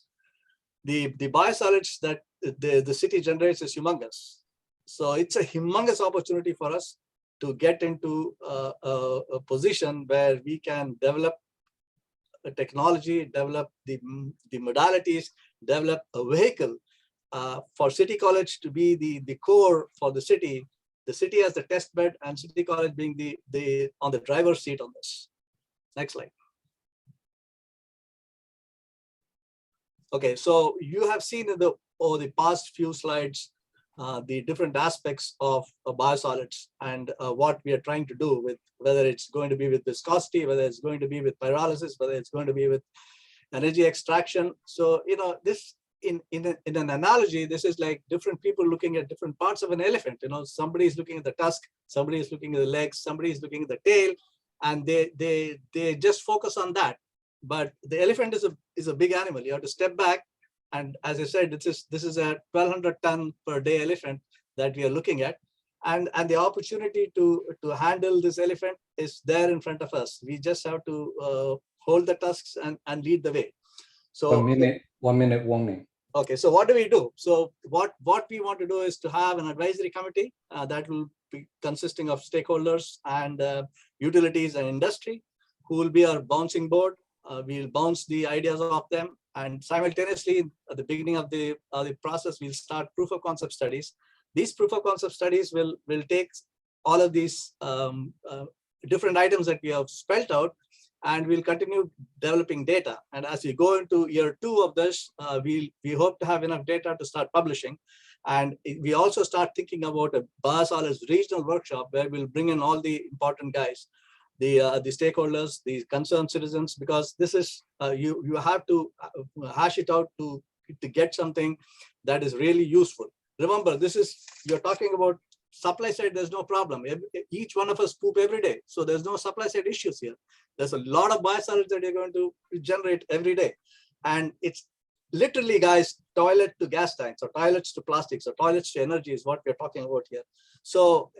The biosolids that the city generates is humongous. So it's a humongous opportunity for us to get into a position where we can develop a technology, develop the modalities, develop a vehicle for City College to be the core for the city as the test bed, and City College being the on the driver's seat on this. Next slide. Okay, so you have seen in over the past few slides the different aspects of biosolids and what we are trying to do with, whether it's going to be with viscosity, whether it's going to be with pyrolysis, whether it's going to be with energy extraction. So, you know, this in an analogy, this is like different people looking at different parts of an elephant. You know, somebody is looking at the tusk, somebody is looking at the legs, somebody is looking at the tail, and they just focus on that. But the elephant is a big animal. You have to step back. And as I said, this is a 1,200 ton per day elephant that we are looking at. And the opportunity to handle this elephant is there in front of us. We just have to hold the tusks and lead the way. So 1 minute warning. Okay, so what do we do? So what we want to do is to have an advisory committee that will be consisting of stakeholders and utilities and industry, who will be our bouncing board. We'll bounce the ideas off them, and simultaneously at the beginning of the process, we'll start proof of concept studies. These proof of concept studies will take all of these different items that we have spelled out, and we'll continue developing data. And as we go into year 2 of this, we hope to have enough data to start publishing. And we also start thinking about a biosolids regional workshop where we'll bring in all the important guys, the stakeholders, the concerned citizens, because this is you have to hash it out to get something that is really useful. Remember, this is, you're talking about supply side, there's no problem. Each one of us poop every day. So there's no supply side issues here. There's a lot of biosolids that you're going to generate every day. And it's literally, guys, toilet to gas tanks, or toilets to plastics, or toilets to energy is what we're talking about here. So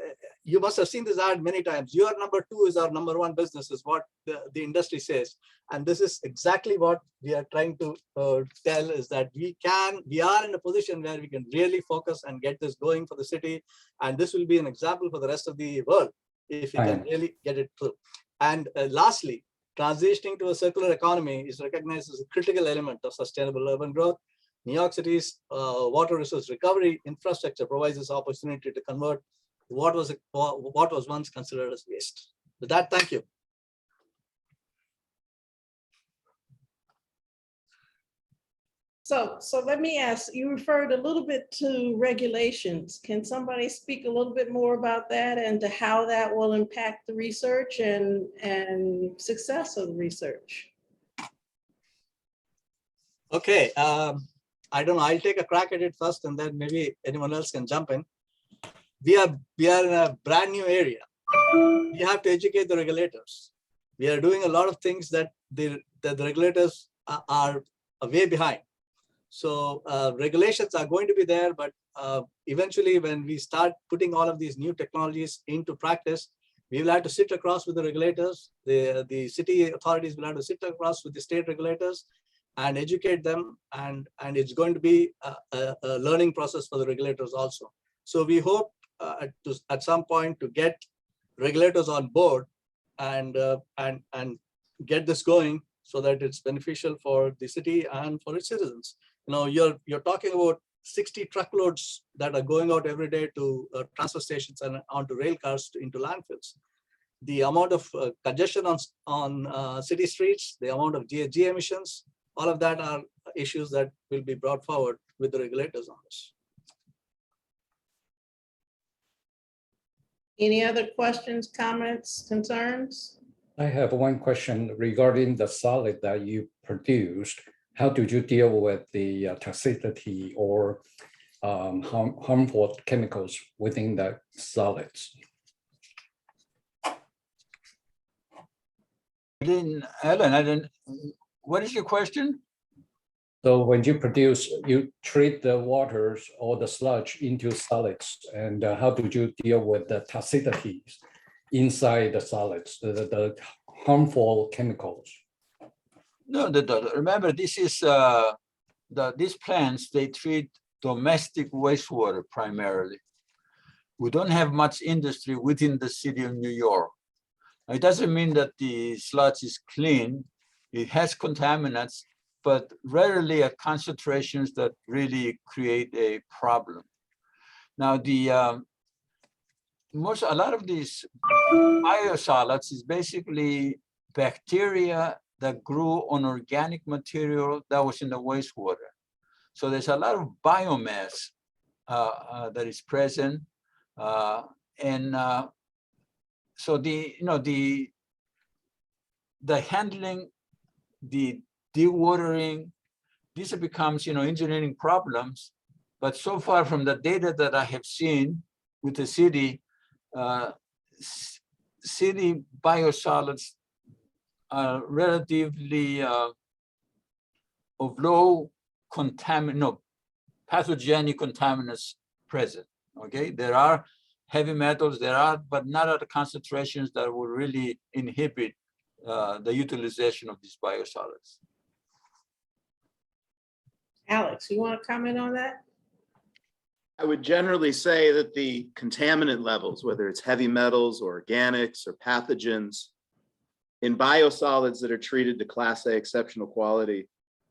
you must have seen this ad many times. Your number 2 is our number 1 business, is what the industry says. And this is exactly what we are trying to tell, is that we are in a position where we can really focus and get this going for the city. And this will be an example for the rest of the world if we can really get it through. And lastly, transitioning to a circular economy is recognized as a critical element of sustainable urban growth. New York City's water resource recovery infrastructure provides this opportunity to convert what was once considered as waste. With that, thank you. So let me ask, you referred a little bit to regulations. Can somebody speak a little bit more about that and to how that will impact the research and success of the research? Okay, I don't know, I'll take a crack at it first and then maybe anyone else can jump in. We are in a brand new area. We have to educate the regulators. We are doing a lot of things that the regulators are way behind. So regulations are going to be there, but eventually when we start putting all of these new technologies into practice, we will have to sit across with the regulators. The city authorities will have to sit across with the state regulators and educate them. And it's going to be a learning process for the regulators also. So we hope at some point to get regulators on board and get this going so that it's beneficial for the city and for its citizens. You know, you're talking about 60 truckloads that are going out every day to transfer stations and onto rail cars into landfills. The amount of congestion on city streets, the amount of GHG emissions, all of that are issues that will be brought forward with the regulators on this. Any other questions, comments, concerns? I have one question regarding the solid that you produced. How did you deal with the toxicity or harmful chemicals within the solids? Alan, what is your question? So when you produce, you treat the waters or the sludge into solids, and how do you deal with the toxicities inside the solids, the harmful chemicals? No, remember, this is these plants, they treat domestic wastewater primarily. we don't have much industry within the city of New York. It doesn't mean that the sludge is clean. It has contaminants, but rarely at concentrations that really create a problem. Now, a lot of these biosolids is basically bacteria that grew on organic material that was in the wastewater. So there's a lot of biomass that is present, so the handling, the dewatering, these becomes engineering problems. But so far from the data that I have seen with the city, city biosolids are relatively of low pathogenic contaminants present. Okay, there are heavy metals, but not at the concentrations that will really inhibit the utilization of these biosolids. Alex, you want to comment on that? I would generally say that the contaminant levels, whether it's heavy metals, or organics, or pathogens, in biosolids that are treated to Class A exceptional quality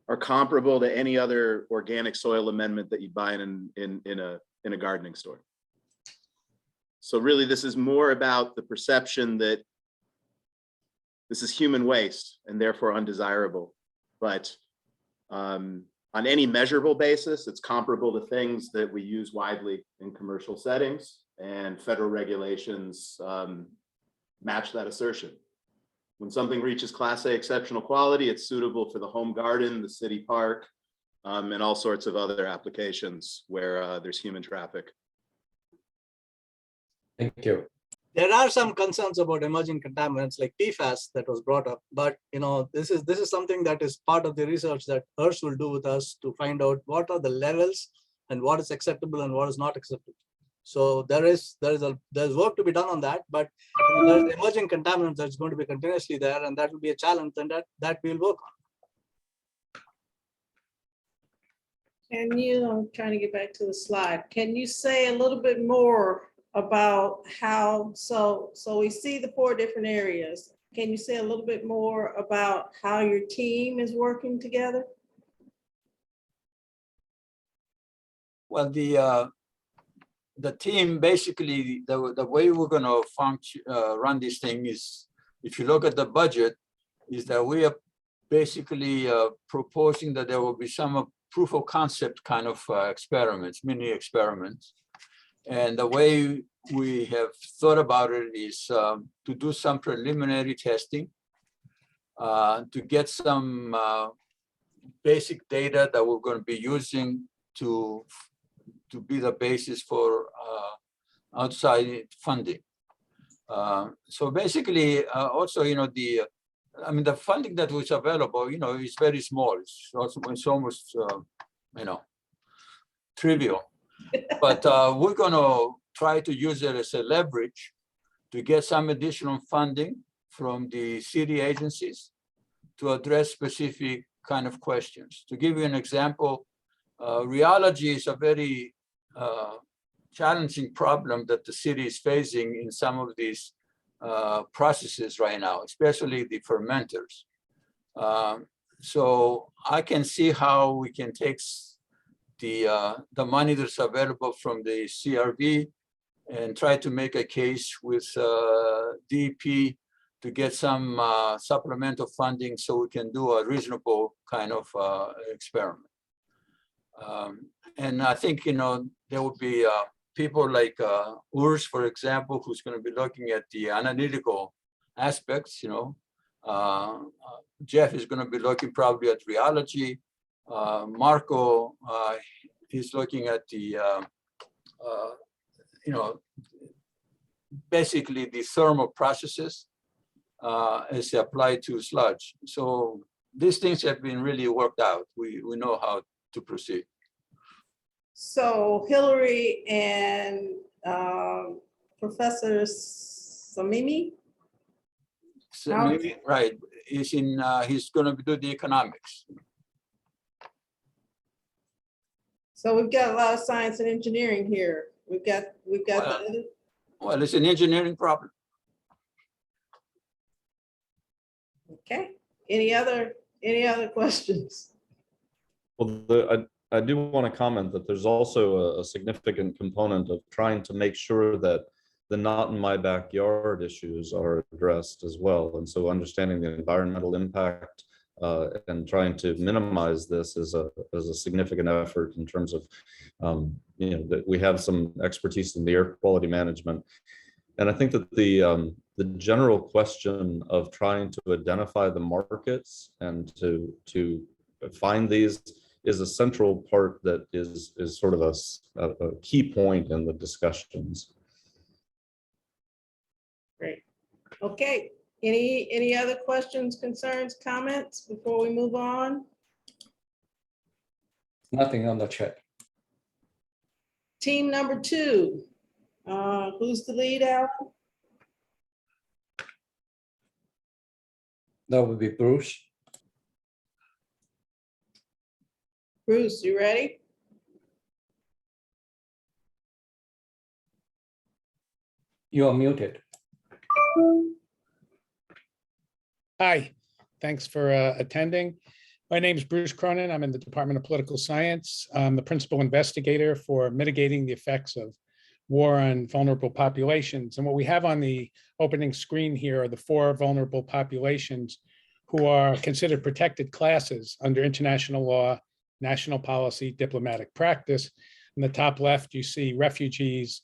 are comparable to any other organic soil amendment that you buy in a gardening store. So really, this is more about the perception that this is human waste and therefore undesirable. But on any measurable basis, it's comparable to things that we use widely in commercial settings, and federal regulations match that assertion. When something reaches Class A exceptional quality, it's suitable for the home garden, the city park, and all sorts of other applications where there's human traffic. Thank you. There are some concerns about emerging contaminants like PFAS that was brought up, but this is something that is part of the research that HRSS will do with us to find out what are the levels and what is acceptable and what is not acceptable. So there's work to be done on that, but there's emerging contaminants that's going to be continuously there, and that will be a challenge, and that we'll work on. Can you, I'm trying to get back to the slide. Can you say a little bit more about how, so we see the 4 different areas. Can you say a little bit more about how your team is working together? Well, the team, basically, the way we're going to function, run this thing is, if you look at the budget, is that we are basically proposing that there will be some proof of concept kind of experiments, mini experiments. And the way we have thought about it is to do some preliminary testing, to get some basic data that we're going to be using to be the basis for outside funding. So basically, also, the funding that was available, is very small. It's almost, trivial. But we're going to try to use it as a leverage to get some additional funding from the city agencies to address specific kind of questions. To give you an example, rheology is a very challenging problem that the city is facing in some of these processes right now, especially the fermenters. So I can see how we can take the money that's available from the CRV and try to make a case with DEP to get some supplemental funding so we can do a reasonable kind of experiment. And I think, there will be people like Urs, for example, who's going to be looking at the analytical aspects, Jeff is going to be looking probably at rheology. Marco is looking at the, basically the thermal processes as they apply to sludge. So these things have been really worked out. We know how to proceed. So Hillary and Professor Samimi? Right, he's going to do the economics. So we've got a lot of science and engineering here. We've got the other. Well, it's an engineering problem. Okay, any other questions? Well, I do want to comment that there's also a significant component of trying to make sure that the not in my backyard issues are addressed as well. And so understanding the environmental impact and trying to minimize this is a significant effort in terms of, that we have some expertise in the air quality management. And I think that the general question of trying to identify the markets and to find these is a central part that is sort of a key point in the discussions. Great. Okay, any other questions, concerns, comments before we move on? Nothing on the chat. Team number 2, who's the lead, Al? That would be Bruce. Bruce, you ready? You are muted. Hi, thanks for attending. My name is Bruce Cronin. I'm in the Department of Political Science. I'm the principal investigator for mitigating the effects of war on vulnerable populations. And what we have on the opening screen here are the 4 vulnerable populations who are considered protected classes under international law, national policy, diplomatic practice. In the top left, you see refugees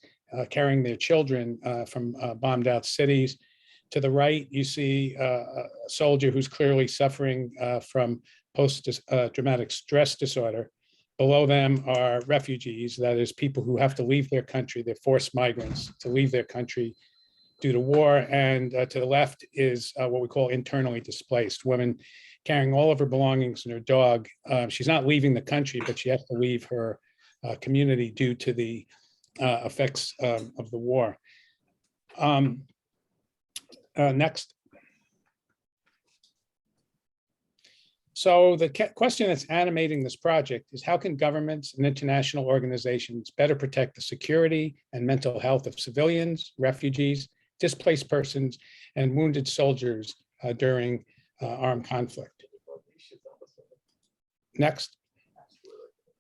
carrying their children from bombed out cities. To the right, you see a soldier who's clearly suffering from post-traumatic stress disorder. Below them are refugees, that is people who have to leave their country, they're forced migrants to leave their country due to war. And to the left is what we call internally displaced, women carrying all of her belongings and her dog. She's not leaving the country, but she has to leave her community due to the effects of the war. Next. So the question that's animating this project is how can governments and international organizations better protect the security and mental health of civilians, refugees, displaced persons, and wounded soldiers during armed conflict? Next.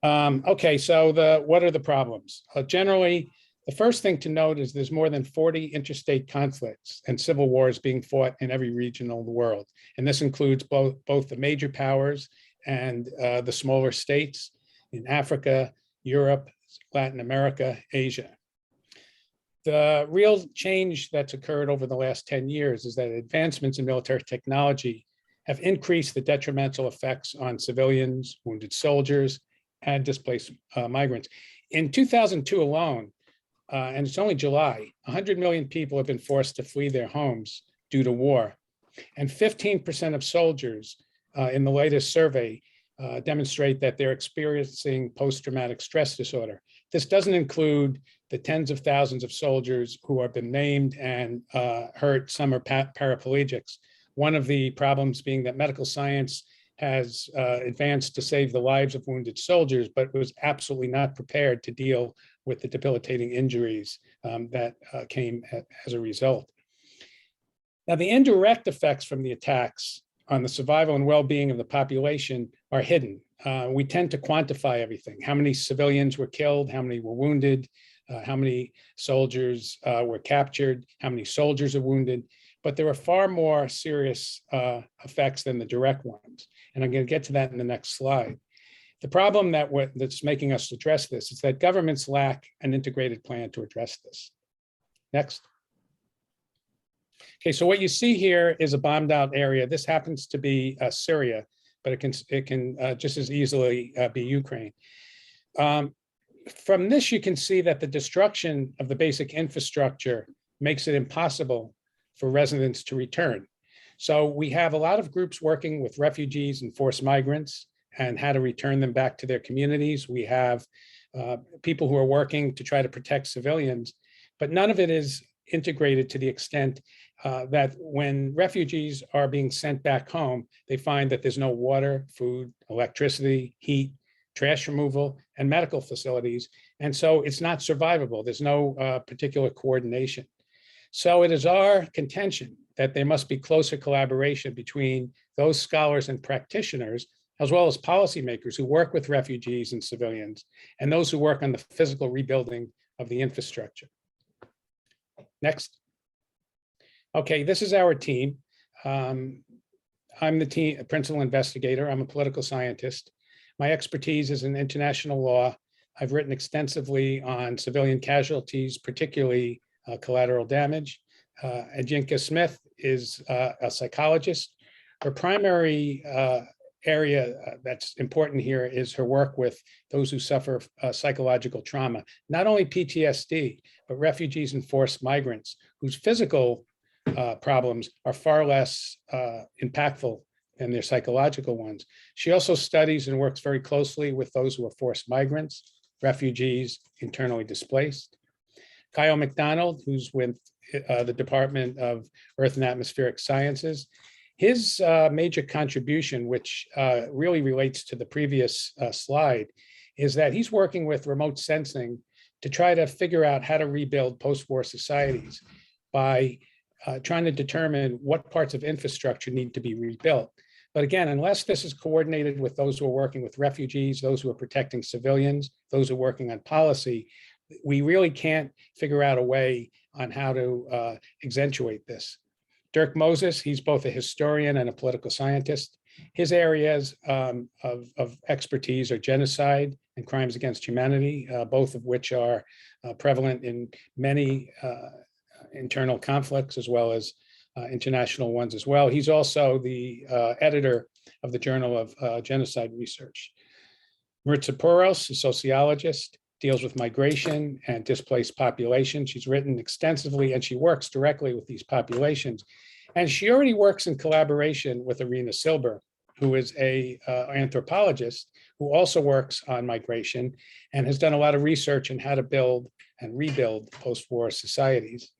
Okay, so what are the problems? Generally, the first thing to note is there's more than 40 interstate conflicts and civil wars being fought in every region of the world. And this includes both the major powers and the smaller states in Africa, Europe, Latin America, Asia. The real change that's occurred over the last 10 years is that advancements in military technology have increased the detrimental effects on civilians, wounded soldiers, and displaced migrants. In 2002 alone, and it's only July, 100 million people have been forced to flee their homes due to war. And 15% of soldiers in the latest survey demonstrate that they're experiencing post-traumatic stress disorder. This doesn't include the tens of thousands of soldiers who have been maimed and hurt. Some are paraplegics. One of the problems being that medical science has advanced to save the lives of wounded soldiers, but was absolutely not prepared to deal with the debilitating injuries that came as a result. Now, the indirect effects from the attacks on the survival and well-being of the population are hidden. We tend to quantify everything. How many civilians were killed, how many were wounded, how many soldiers were captured, how many soldiers are wounded, but there are far more serious effects than the direct ones. And I'm going to get to that in the next slide. The problem that's making us address this is that governments lack an integrated plan to address this. Next. Okay, so what you see here is a bombed out area. This happens to be Syria, but it can just as easily be Ukraine. From this, you can see that the destruction of the basic infrastructure makes it impossible for residents to return. So we have a lot of groups working with refugees and forced migrants and how to return them back to their communities. We have people who are working to try to protect civilians, but none of it is integrated to the extent that when refugees are being sent back home, they find that there's no water, food, electricity, heat, trash removal, and medical facilities. And so it's not survivable. There's no particular coordination. So it is our contention that there must be closer collaboration between those scholars and practitioners, as well as policymakers who work with refugees and civilians, and those who work on the physical rebuilding of the infrastructure. Next. Okay, this is our team. I'm the principal investigator. I'm a political scientist. My expertise is in international law. I've written extensively on civilian casualties, particularly collateral damage. Ajinka Smith is a psychologist. Her primary area that's important here is her work with those who suffer psychological trauma, not only PTSD, but refugees and forced migrants whose physical problems are far less impactful than their psychological ones. She also studies and works very closely with those who are forced migrants, refugees, internally displaced. Kyle McDonald, who's with the Department of Earth and Atmospheric Sciences. His major contribution, which really relates to the previous slide, is that he's working with remote sensing to try to figure out how to rebuild post-war societies by trying to determine what parts of infrastructure need to be rebuilt. But again, unless this is coordinated with those who are working with refugees, those who are protecting civilians, those who are working on policy, we really can't figure out a way on how to accentuate this. Dirk Moses, he's both a historian and a political scientist. His areas of expertise are genocide and crimes against humanity, both of which are prevalent in many internal conflicts as well as international ones as well. He's also the editor of the Journal of Genocide Research. Maritza Pouros, a sociologist, deals with migration and displaced populations. She's written extensively and she works directly with these populations. And she already works in collaboration with Irina Silber, who is an anthropologist who also works on migration and has done a lot of research on how to build and rebuild post-war societies.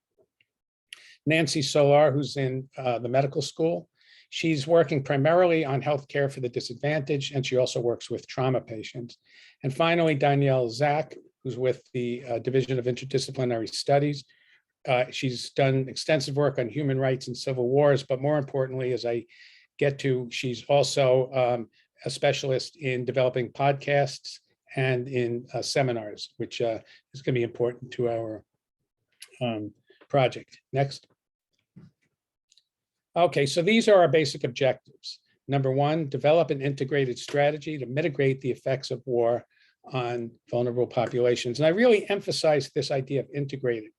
Nancy Solar, who's in the medical school. She's working primarily on healthcare for the disadvantaged, and she also works with trauma patients. And finally, Danielle Zach, who's with the Division of Interdisciplinary Studies. She's done extensive work on human rights and civil wars, but more importantly, as I get to, she's also a specialist in developing podcasts and in seminars, which is going to be important to our project. Next. Okay, so these are our basic objectives. Number one, develop an integrated strategy to mitigate the effects of war on vulnerable populations. And I really emphasize this idea of integrated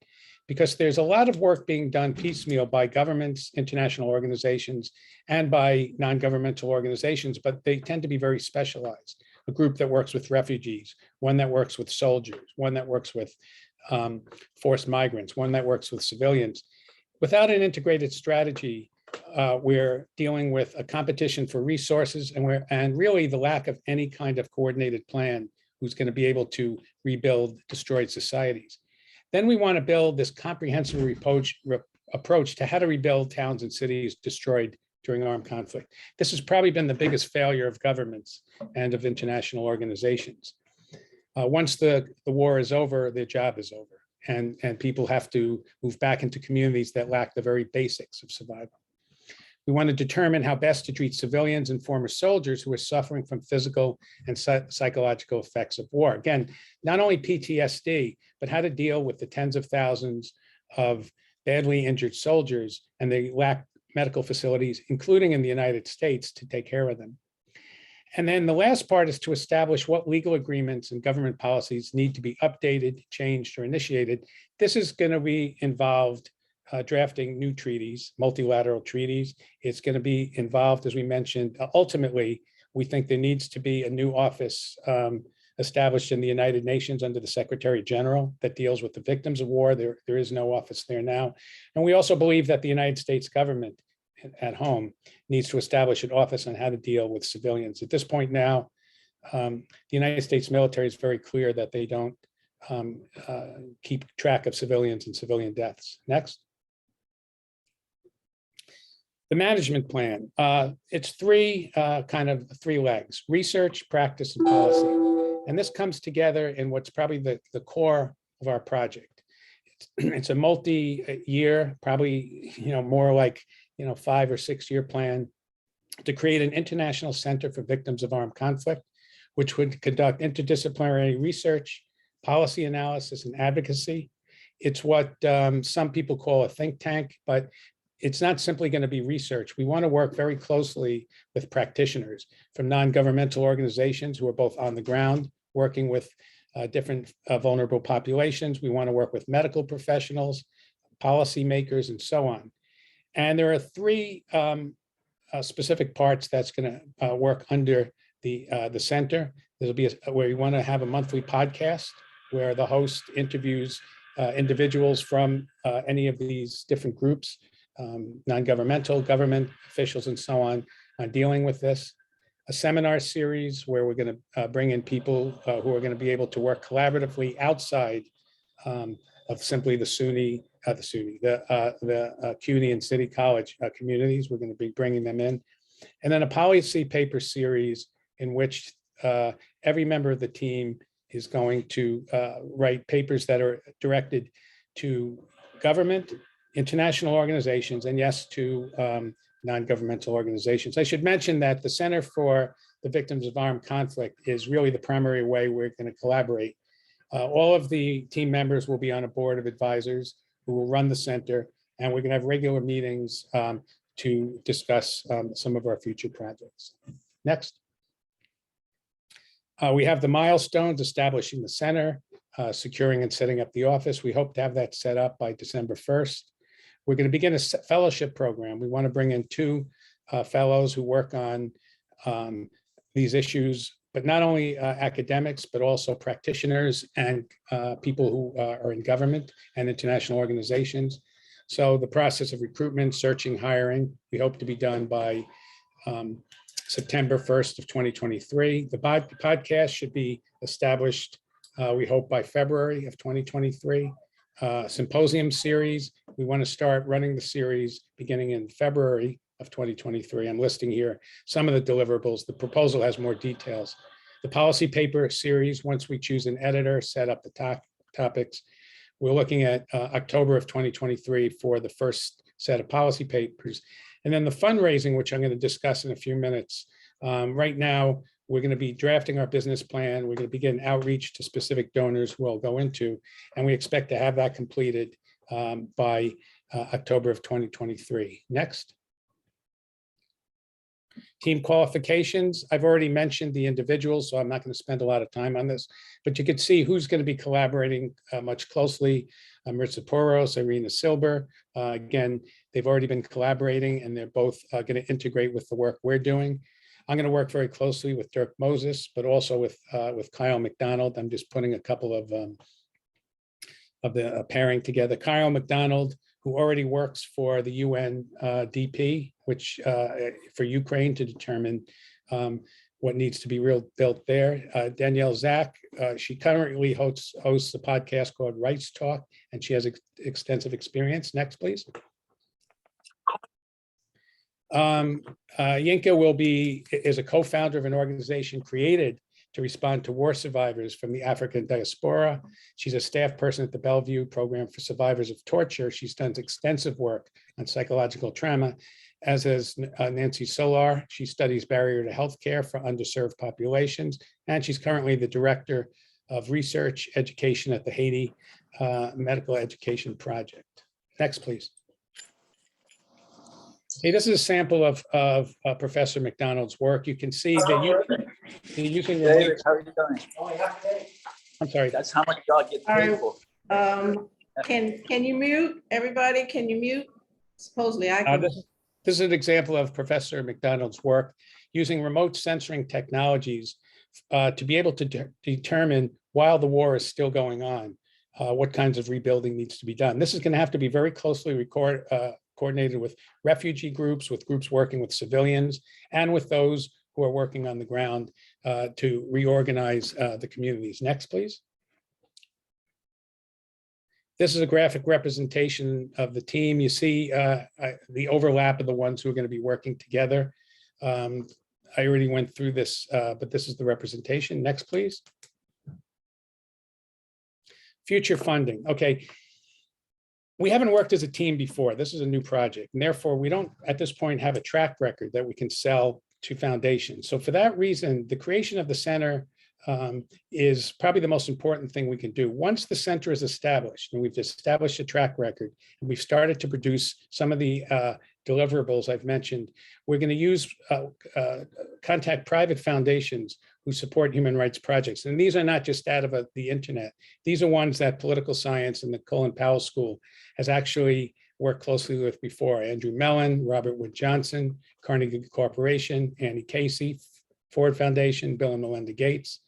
because there's a lot of work being done piecemeal by governments, international organizations, and by non-governmental organizations, but they tend to be very specialized. A group that works with refugees, one that works with soldiers, one that works with forced migrants, one that works with civilians. Without an integrated strategy, we're dealing with a competition for resources and really the lack of any kind of coordinated plan who's going to be able to rebuild destroyed societies. Then we want to build this comprehensive approach to how to rebuild towns and cities destroyed during armed conflict. This has probably been the biggest failure of governments and of international organizations. Once the war is over, their job is over, and people have to move back into communities that lack the very basics of survival. We want to determine how best to treat civilians and former soldiers who are suffering from physical and psychological effects of war. Again, not only PTSD, but how to deal with the tens of thousands of badly injured soldiers, and they lack medical facilities, including in the United States, to take care of them. And then the last part is to establish what legal agreements and government policies need to be updated, changed, or initiated. This is going to be involved drafting new treaties, multilateral treaties. It's going to be involved, as we mentioned, ultimately, we think there needs to be a new office established in the United Nations under the Secretary General that deals with the victims of war. There is no office there now. And we also believe that the United States government at home needs to establish an office on how to deal with civilians. At this point now, the United States military is very clear that they don't keep track of civilians and civilian deaths. Next. The management plan, it's three legs: research, practice, and policy. And this comes together in what's probably the core of our project. It's a multi-year, probably, more like, 5 or 6 year plan to create an international center for victims of armed conflict, which would conduct interdisciplinary research, policy analysis, and advocacy. It's what some people call a think tank, but it's not simply going to be research. We want to work very closely with practitioners from non-governmental organizations who are both on the ground, working with different vulnerable populations. We want to work with medical professionals, policymakers, and so on. And there are 3 specific parts that's going to work under the center. There'll be where we want to have a monthly podcast where the host interviews individuals from any of these different groups, non-governmental, government officials, and so on dealing with this. A seminar series where we're going to bring in people who are going to be able to work collaboratively outside of simply the CUNY and City College communities. We're going to be bringing them in. And then a policy paper series in which every member of the team is going to write papers that are directed to government, international organizations, and yes, to non-governmental organizations. I should mention that the Center for the Victims of Armed Conflict is really the primary way we're going to collaborate. All of the team members will be on a board of advisors who will run the center, and we're going to have regular meetings to discuss some of our future projects. Next. We have the milestones establishing the center, securing and setting up the office. We hope to have that set up by December 1st. We're going to begin a fellowship program. We want to bring in 2 fellows who work on these issues, but not only academics, but also practitioners and people who are in government and international organizations. So the process of recruitment, searching, hiring, we hope to be done by September 1st of 2023. The podcast should be established, we hope, by February of 2023. Symposium series, we want to start running the series beginning in February of 2023. I'm listing here some of the deliverables. The proposal has more details. The policy paper series, once we choose an editor, set up the topics, we're looking at October of 2023 for the first set of policy papers. And then the fundraising, which I'm going to discuss in a few minutes. Right now, we're going to be drafting our business plan. We're going to begin outreach to specific donors who I'll go into, and we expect to have that completed by October of 2023. Next. Team qualifications. I've already mentioned the individuals, so I'm not going to spend a lot of time on this, but you can see who's going to be collaborating much closely. Maritza Poros, Irina Silber. Again, they've already been collaborating and they're both going to integrate with the work we're doing. I'm going to work very closely with Dirk Moses, but also with Kyle McDonald. I'm just putting a couple of the pairing together. Kyle McDonald, who already works for the UNDP, which for Ukraine to determine what needs to be built there. Danielle Zach, she currently hosts a podcast called Rights Talk, and she has extensive experience. Next, please. Yinka is a co-founder of an organization created to respond to war survivors from the African diaspora. She's a staff person at the Bellevue Program for Survivors of Torture. She's done extensive work on psychological trauma, as has Nancy Solar. She studies barrier to healthcare for underserved populations, and she's currently the director of research education at the Haiti Medical Education Project. Next, please. Hey, this is a sample of Professor McDonald's work. You can see that you're using. David, how are you doing? I'm sorry. That's how much y'all get paid for. Can you mute everybody? Can you mute? Supposedly I can. This is an example of Professor McDonald's work using remote censoring technologies to be able to determine while the war is still going on, what kinds of rebuilding needs to be done. This is going to have to be very closely coordinated with refugee groups, with groups working with civilians, and with those who are working on the ground to reorganize the communities. Next, please. This is a graphic representation of the team. You see the overlap of the ones who are going to be working together. I already went through this, but this is the representation. Next, please. Future funding, okay. We haven't worked as a team before. This is a new project, and therefore we don't, at this point, have a track record that we can sell to foundations. So for that reason, the creation of the center is probably the most important thing we can do. Once the center is established, and we've established a track record, and we've started to produce some of the deliverables I've mentioned, we're going to use contact private foundations who support human rights projects. And these are not just out of the internet. These are ones that political science and the Colin Powell School has actually worked closely with before. Andrew Mellon, Robert Wood Johnson, Carnegie Corporation, Annie Casey, Ford Foundation, Bill and Melinda Gates,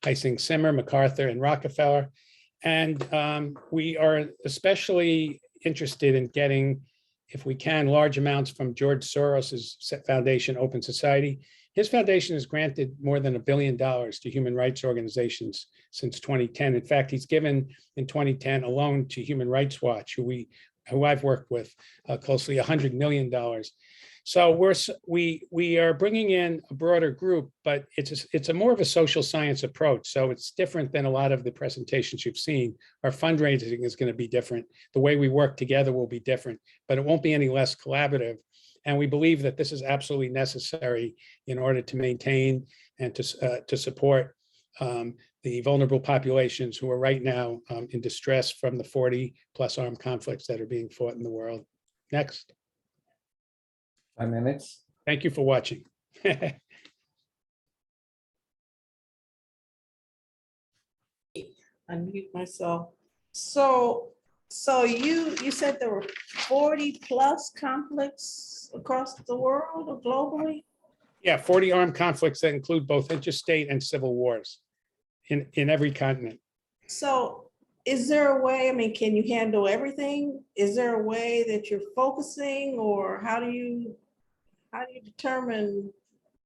Heising Simmer, MacArthur, and Rockefeller. And we are especially interested in getting, if we can, large amounts from George Soros's foundation, Open Society. His foundation has granted more than $1 billion to human rights organizations since 2010. In fact, he's given in 2010 a loan to Human Rights Watch, who I've worked with closely, $100 million. So we are bringing in a broader group, but it's a more of a social science approach. So it's different than a lot of the presentations you've seen. Our fundraising is going to be different. The way we work together will be different, but it won't be any less collaborative. And we believe that this is absolutely necessary in order to maintain and to support the vulnerable populations who are right now in distress from the 40+ armed conflicts that are being fought in the world. Next. 5 minutes. Thank you for watching. Unmute myself. So you said there were 40+ conflicts across the world or globally? Yeah, 40 armed conflicts that include both interstate and civil wars in every continent. So is there a way, I mean, can you handle everything? Is there a way that you're focusing, or how do you determine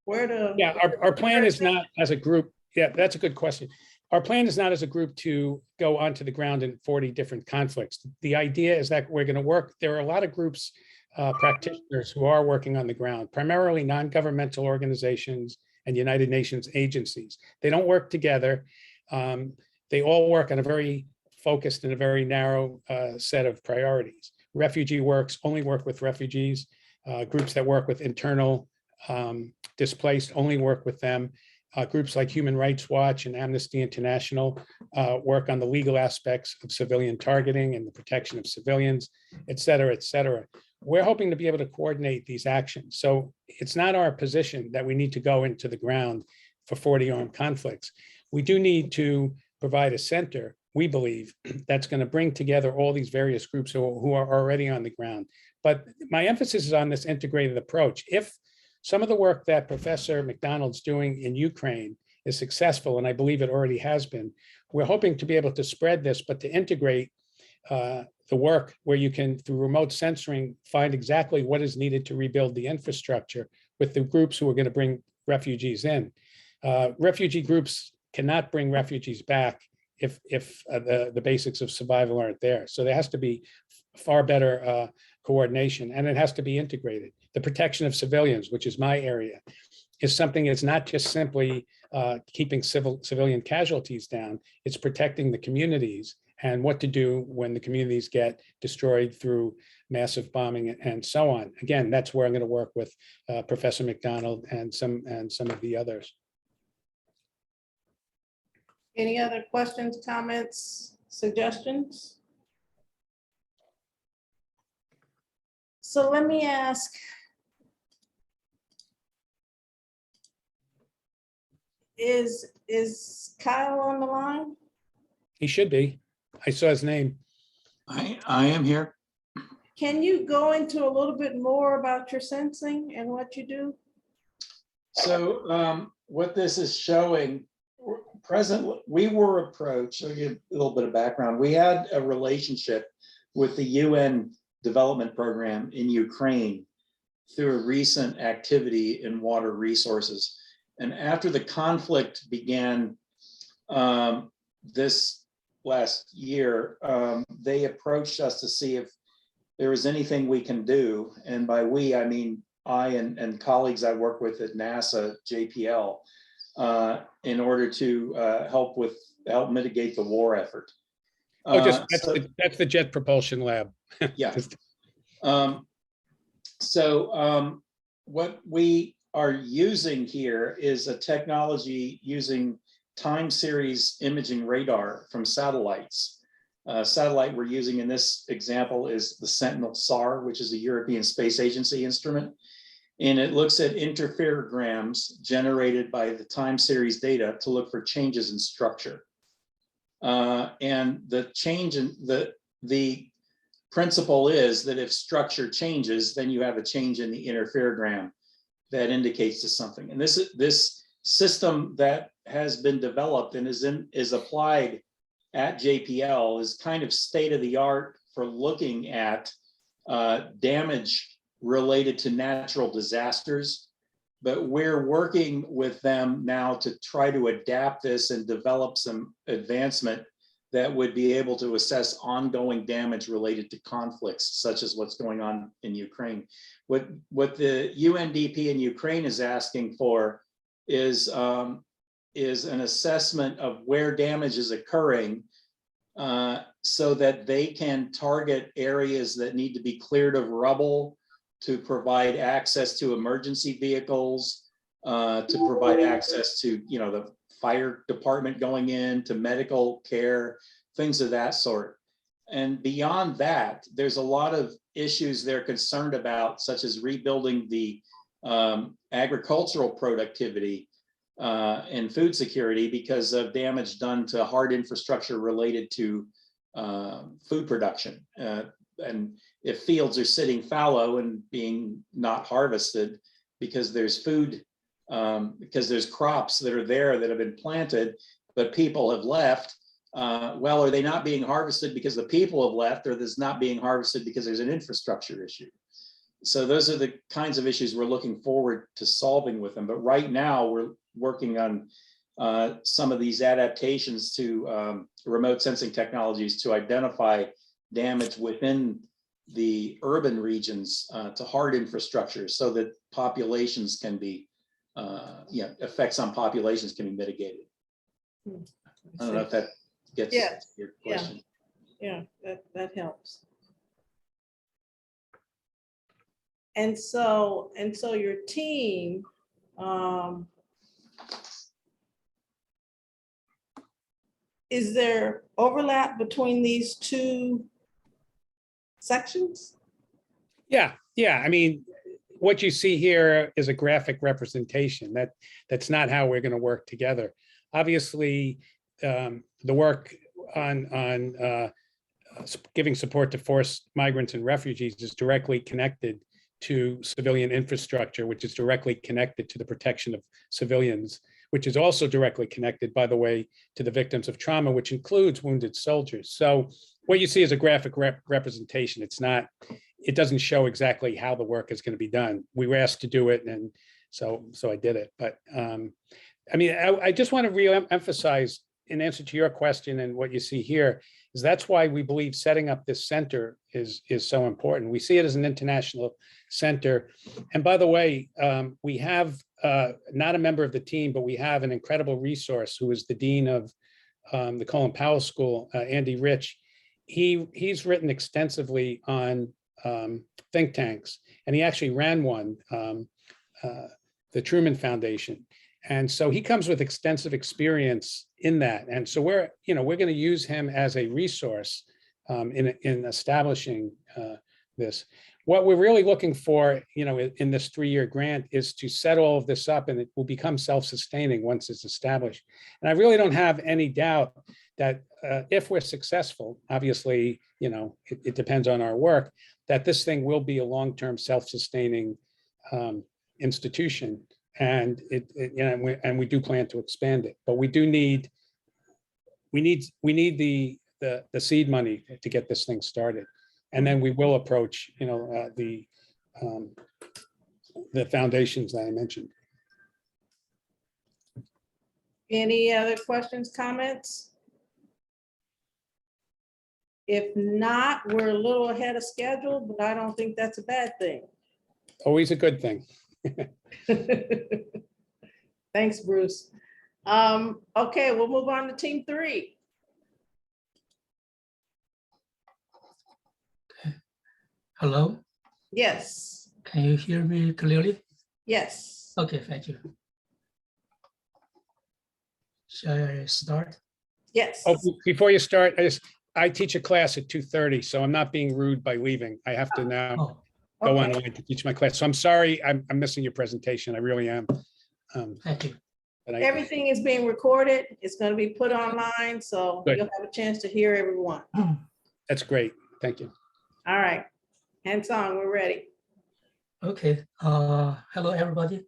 where to? Yeah, our plan is not as a group. Yeah, that's a good question. Our plan is not as a group to go onto the ground in 40 different conflicts. The idea is that we're going to work. There are a lot of groups, practitioners who are working on the ground, primarily non-governmental organizations and United Nations agencies. They don't work together. They all work on a very focused and a very narrow set of priorities. Refugee Works only work with refugees. Groups that work with internal displaced only work with them. Groups like Human Rights Watch and Amnesty International work on the legal aspects of civilian targeting and the protection of civilians, et cetera, et cetera. We're hoping to be able to coordinate these actions. So it's not our position that we need to go into the ground for 40 armed conflicts. We do need to provide a center, we believe, that's going to bring together all these various groups who are already on the ground. But my emphasis is on this integrated approach. If some of the work that Professor McDonald's doing in Ukraine is successful, and I believe it already has been, we're hoping to be able to spread this, but to integrate the work where you can, through remote censoring, find exactly what is needed to rebuild the infrastructure with the groups who are going to bring refugees in. Refugee groups cannot bring refugees back if the basics of survival aren't there. So there has to be far better coordination, and it has to be integrated. The protection of civilians, which is my area, is something that's not just simply keeping civilian casualties down, it's protecting the communities and what to do when the communities get destroyed through massive bombing and so on. Again, that's where I'm going to work with Professor McDonald and some of the others. Any other questions, comments, suggestions? So let me ask, is Kyle on the line? He should be. I saw his name. I am here. Can you go into a little bit more about your sensing and what you do? So what this is showing, we were approached, so give a little bit of background. We had a relationship with the UN development program in Ukraine through a recent activity in water resources. And after the conflict began this last year, they approached us to see if there was anything we can do. And by we, I mean I and colleagues I work with at NASA, JPL, in order to help mitigate the war effort. Oh, just, So- that's the Jet Propulsion Lab. Yeah. Just- What we are using here is a technology using time series imaging radar from satellites. Satellite we're using in this example is the Sentinel-SAR, which is a European Space Agency instrument. And it looks at interferograms generated by the time series data to look for changes in structure. And the change in the principle is that if structure changes, then you have a change in the interferogram that indicates to something. And this system that has been developed and is applied at JPL is kind of state of the art for looking at damage related to natural disasters. But we're working with them now to try to adapt this and develop some advancement that would be able to assess ongoing damage related to conflicts, such as what's going on in Ukraine. What the UNDP in Ukraine is asking for is an assessment of where damage is occurring so that they can target areas that need to be cleared of rubble, to provide access to emergency vehicles, to provide access to, the fire department going in, to medical care, things of that sort. And beyond that, there's a lot of issues they're concerned about, such as rebuilding the agricultural productivity and food security because of damage done to hard infrastructure related to food production. And if fields are sitting fallow and being not harvested because there's food, because there's crops that are there that have been planted, but people have left, well, are they not being harvested because the people have left, or there's not being harvested because there's an infrastructure issue? So those are the kinds of issues we're looking forward to solving with them. But right now we're working on some of these adaptations to remote sensing technologies to identify damage within the urban regions to hard infrastructure so that populations can be, effects on populations can be mitigated. I don't know if that gets Yes. your question. Yeah, that helps. And so your team, is there overlap between these two sections? Yeah. I mean, what you see here is a graphic representation. That's not how we're going to work together. Obviously, the work on giving support to forced migrants and refugees is directly connected to civilian infrastructure, which is directly connected to the protection of civilians, which is also directly connected, by the way, to the victims of trauma, which includes wounded soldiers. So what you see is a graphic representation. It doesn't show exactly how the work is going to be done. We were asked to do it, and so I did it. But I mean, I just want to re-emphasize, in answer to your question and what you see here, is that's why we believe setting up this center is so important. We see it as an international center. And by the way, we have not a member of the team, but we have an incredible resource who is the dean of the Colin Powell School, Andy Rich. He's written extensively on think tanks, and he actually ran one, the Truman Foundation. And so he comes with extensive experience in that. And so we're going to use him as a resource in establishing this. What we're really looking for, in this 3-year grant is to set all of this up, and it will become self-sustaining once it's established. And I really don't have any doubt that if we're successful, obviously, it depends on our work, that this thing will be a long-term self-sustaining institution. And we do plan to expand it, but we need the seed money to get this thing started, and then we will approach the foundations that I mentioned. Any other questions, comments? If not, we're a little ahead of schedule, but I don't think that's a bad thing. Always a good thing. Thanks, Bruce. Okay, we'll move on to team 3. Hello, Yes, can you hear me clearly? yes. Okay, thank you. Shall I start? Yes. Oh, before you start, I teach a class at 2:30, so I'm not being rude by leaving. I have to now Oh, go Okay. online to teach my class. So I'm sorry, I'm missing your presentation. I really am. thank you. But Everything is being recorded. It's going to be put online, so Good. you'll have a chance to hear everyone. That's great. Thank you. All right. Hands on, we're ready. Okay, hello, everybody.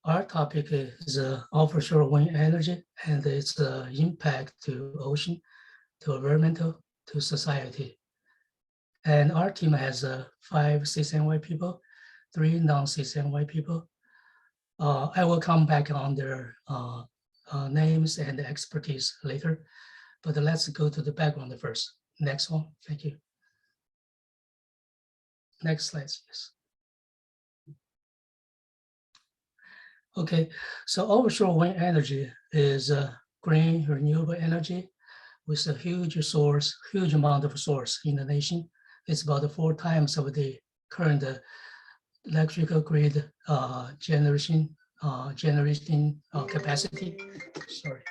Our topic is offshore wind energy and its impact to ocean, to environmental, to society. And our team has 5 CCNY people, 3 non-CCNY people. I will come back on their names and expertise later, but let's go to the background first. Next one, thank you. Next slide, yes. Okay, so offshore wind energy is green renewable energy with a huge source, huge amount of source in the nation. It's about 4 times of the current electrical grid generation capacity. Sorry.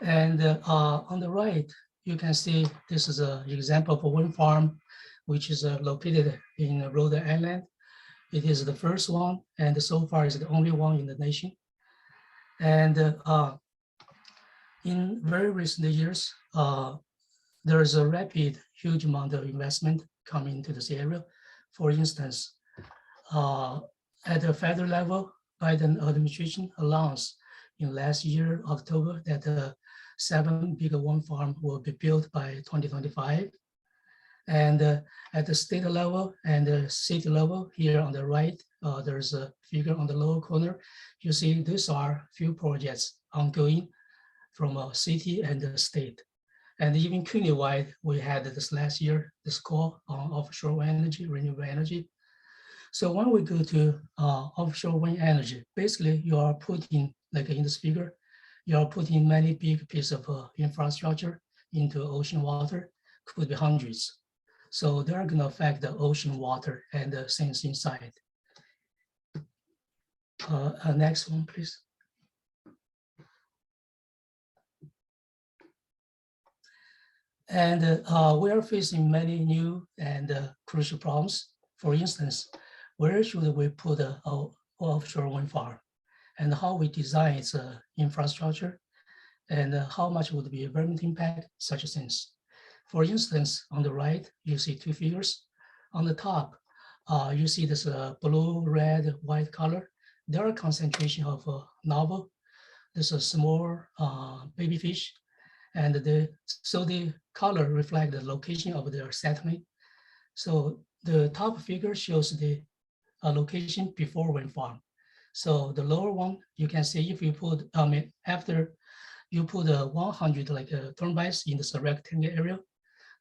And on the right, you can see this is an example of a wind farm, which is located in Rhode Island. It is the first one, and so far is the only one in the nation. And in very recent years, there is a rapid, huge amount of investment coming into this area. For instance, at the federal level, Biden administration announced in last year, October, that 7 big wind farm will be built by 2025. And at the state level and the city level, here on the right, there's a figure on the lower corner. You see these are few projects ongoing from a city and the state. And even countywide, we had this last year, this call on offshore wind energy, renewable energy. So when we go to offshore wind energy, basically you are putting, like in this figure, you are putting many big pieces of infrastructure into ocean water, could be hundreds. So they're going to affect the ocean water and the things inside. Next one, please. And we are facing many new and crucial problems. For instance, where should we put an offshore wind farm, and how we design its infrastructure, and how much would be environmental impact, such things. For instance, on the right, you see 2 figures. On the top, you see this blue, red, white color. There are concentration of novel. This is small baby fish. And so the color reflect the location of their settlement. So the top figure shows the location before wind farm. So the lower one, you can see if you put, after you put 100 like turbines in this rectangle area,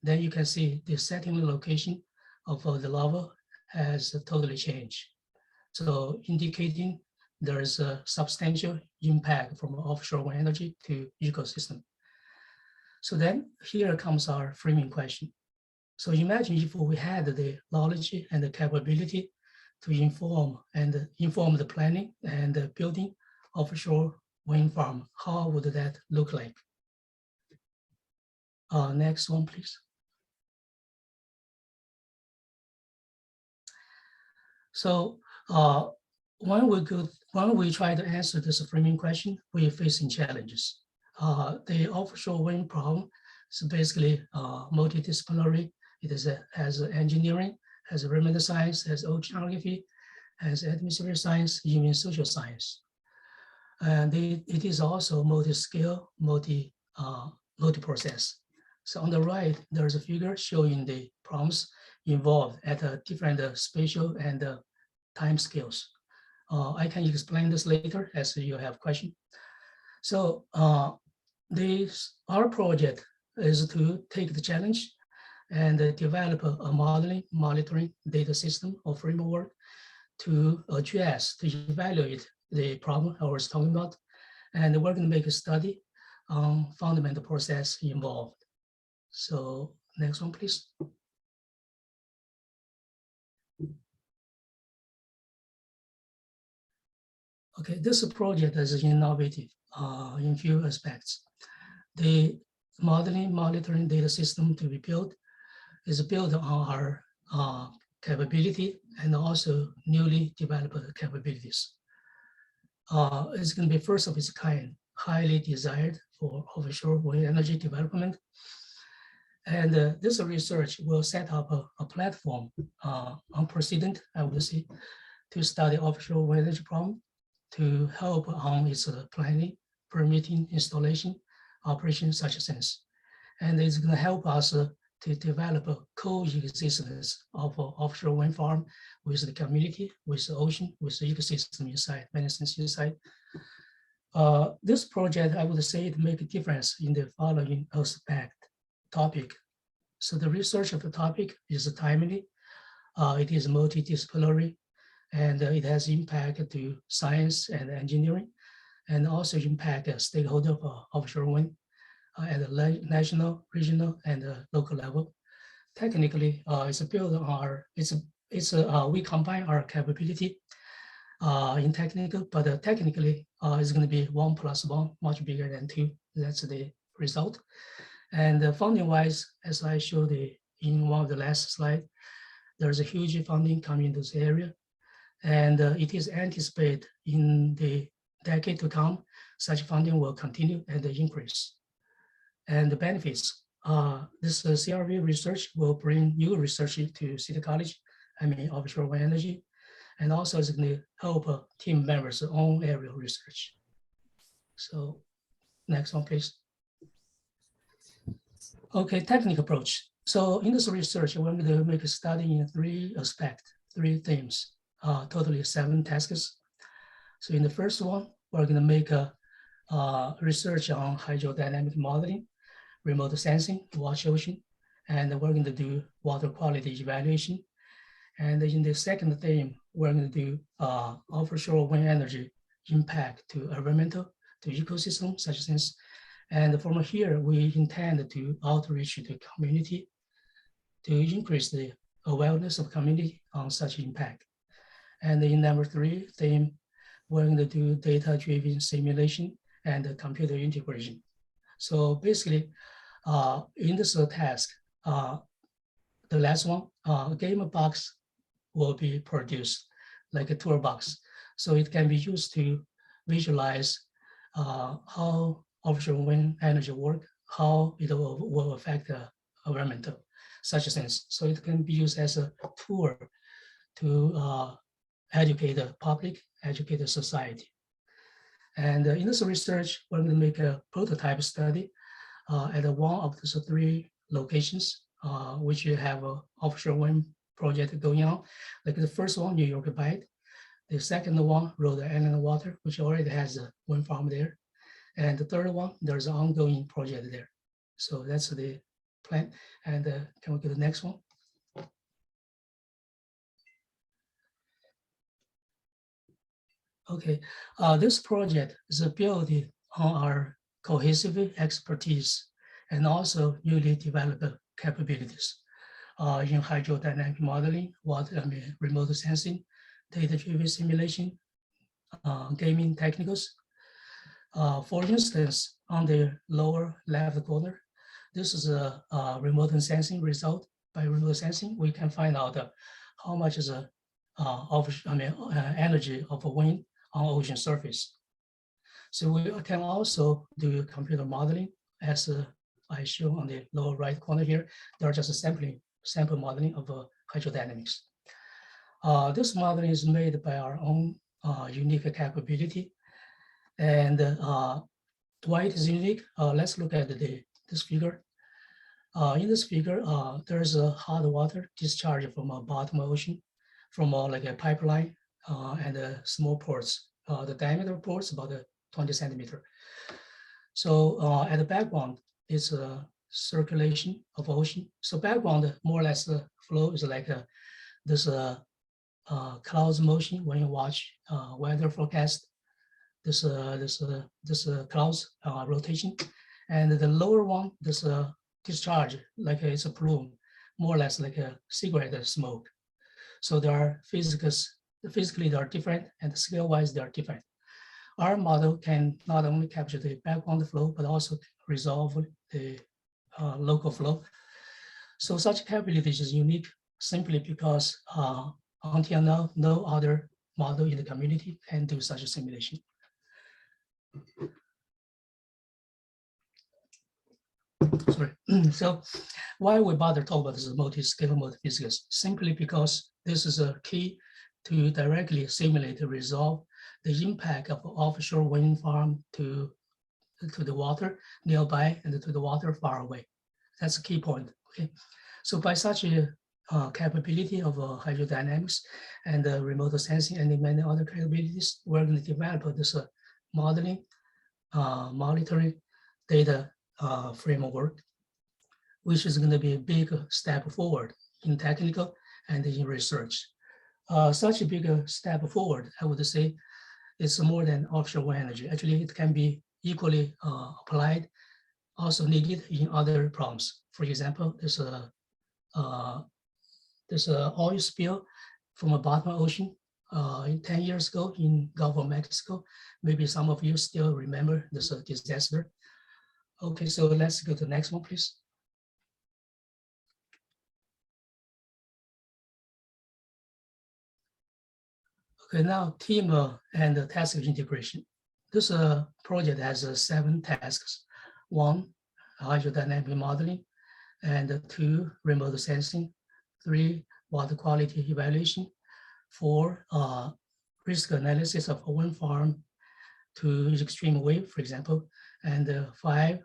then you can see the settling location of the lava has totally changed. So indicating there's a substantial impact from offshore wind energy to ecosystem. So then here comes our framing question. So imagine if we had the knowledge and the capability to inform the planning and the building offshore wind farm, how would that look like? Next one, please. So when we try to answer this framing question, we are facing challenges. The offshore wind problem is basically multidisciplinary. It has engineering, has environmental science, has oceanography, has administrative science, even social science. And it is also multi-scale, multi-process. So on the right, there's a figure showing the problems involved at different spatial and time scales. I can explain this later as you have question. So our project is to take the challenge and develop a modeling, monitoring data system or framework to address, to evaluate the problem I was talking about. And we're going to make a study on fundamental process involved. So next one, please. Okay, this project is innovative in few aspects. The modeling monitoring data system to be built is built on our capability and also newly developed capabilities. It's going to be first of its kind, highly desired for offshore wind energy development. And this research will set up a platform, unprecedented, I would say, to study offshore wind energy problem, to help on its planning, permitting, installation, operation, such a sense. And it's going to help us to develop a coexistence of offshore wind farm with the community, with the ocean, with the ecosystem inside, many things inside. This project, I would say, it make a difference in the following aspect topic. So the research of the topic is timely, it is multidisciplinary, and it has impact to science and engineering, and also impact stakeholder of offshore wind at the national, regional, and local level. Technically, it's built on our, we combine our capability in technical, but technically it's going to be 1 + 1, much bigger than 2. That's the result. And funding-wise, as I showed in one of the last slide, there's a huge funding coming into this area, and it is anticipated in the decade to come, such funding will continue and increase. And the benefits, this CRV research will bring new research to City College, offshore wind energy, and also it's going to help team members' own area research. So next one, please. Okay, technical approach. So in this research, we're going to make a study in 3 aspects, 3 themes, totally 7 tasks. So in the first one, we're going to make a research on hydrodynamic modeling, remote sensing, watch ocean, and we're going to do water quality evaluation. And in the second theme, we're going to do offshore wind energy impact to environmental, to ecosystem, such things. And from here, we intend to outreach to the community to increase the awareness of community on such impact. And in number 3 theme, we're going to do data-driven simulation and computer integration. So basically, in this task, the last one, a game box will be produced like a toolbox. So it can be used to visualize how offshore wind energy work, how it will affect the environmental, such things. So it can be used as a tool to educate the public, educate the society. And in this research, we're going to make a prototype study at one of the 3 locations, which you have an offshore wind project going on. Like the first one, New York Bight. The second one, Rhode Island Water, which already has a wind farm there. And the third one, there's an ongoing project there. So that's the plan. And can we get the next one? Okay, this project is built on our cohesive expertise and also newly developed capabilities in hydrodynamic modeling, remote sensing, data-driven simulation, gaming technicals. For instance, on the lower left corner, this is a remote sensing result. By remote sensing, we can find out how much is energy of a wind on ocean surface. So we can also do computer modeling, as I show on the lower right corner here. There are just a sample modeling of hydrodynamics. This modeling is made by our own unique capability. And why it is unique? Let's look at this figure. In this figure, there's a hot water discharge from a bottom ocean, from like a pipeline and small ports. The diameter of ports about 20 centimeter. So at the background, it's a circulation of ocean. So background, more or less, the flow is like this clouds motion when you watch weather forecast. This clouds rotation, and the lower one, this discharge, like it's a plume, more or less like a cigarette smoke. So there are physically they are different, and scale-wise they are different. our model can not only capture the background flow, but also resolve the local flow. So such capabilities is unique simply because until now, no other model in the community can do such a simulation. Sorry. So why we bother talk about this multi-scale multiphysics? Simply because this is a key to directly simulate and resolve the impact of offshore wind farm to the water nearby and to the water far away. That's a key point. Okay, so by such a capability of hydrodynamics and remote sensing and many other capabilities, we're going to develop this modeling, monitoring data framework, which is going to be a big step forward in technical and in research. Such a big step forward, I would say, is more than offshore wind energy. Actually, it can be equally applied, also needed in other problems. For example, there's a oil spill from a bottom ocean 10 years ago in Gulf of Mexico. Maybe some of you still remember this disaster. Okay, so let's go to the next one, please. Okay, now team and task integration. This project has 7 tasks. 1, hydrodynamic modeling, and 2, remote sensing, 3, water quality evaluation, 4, risk analysis of a wind farm to extreme wave, for example, and 5,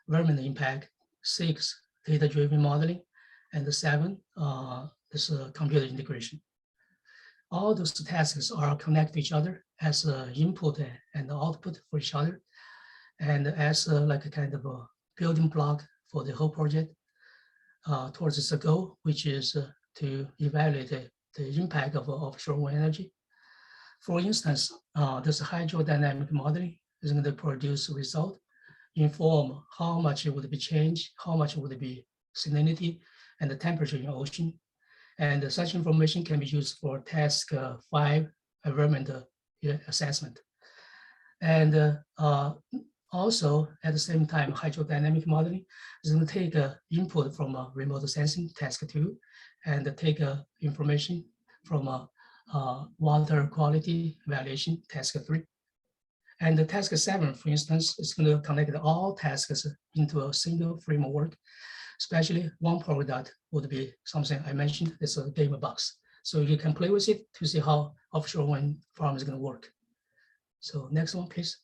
environmental impact, 6, data-driven modeling, and 7, this computer integration. All those tasks are connected to each other as input and output for each other, and as like a kind of a building block for the whole project towards its goal, which is to evaluate the impact of offshore wind energy. For instance, this hydrodynamic modeling is going to produce a result, inform how much it would be changed, how much would be salinity and the temperature in the ocean. And such information can be used for task 5 environmental assessment. And also at the same time, hydrodynamic modeling is going to take input from remote sensing task 2 and take information from water quality evaluation task 3. And the task 7, for instance, is going to connect all tasks into a single framework. Especially one product would be something I mentioned, it's a game box. So you can play with it to see how offshore wind farm is going to work. So next one, please.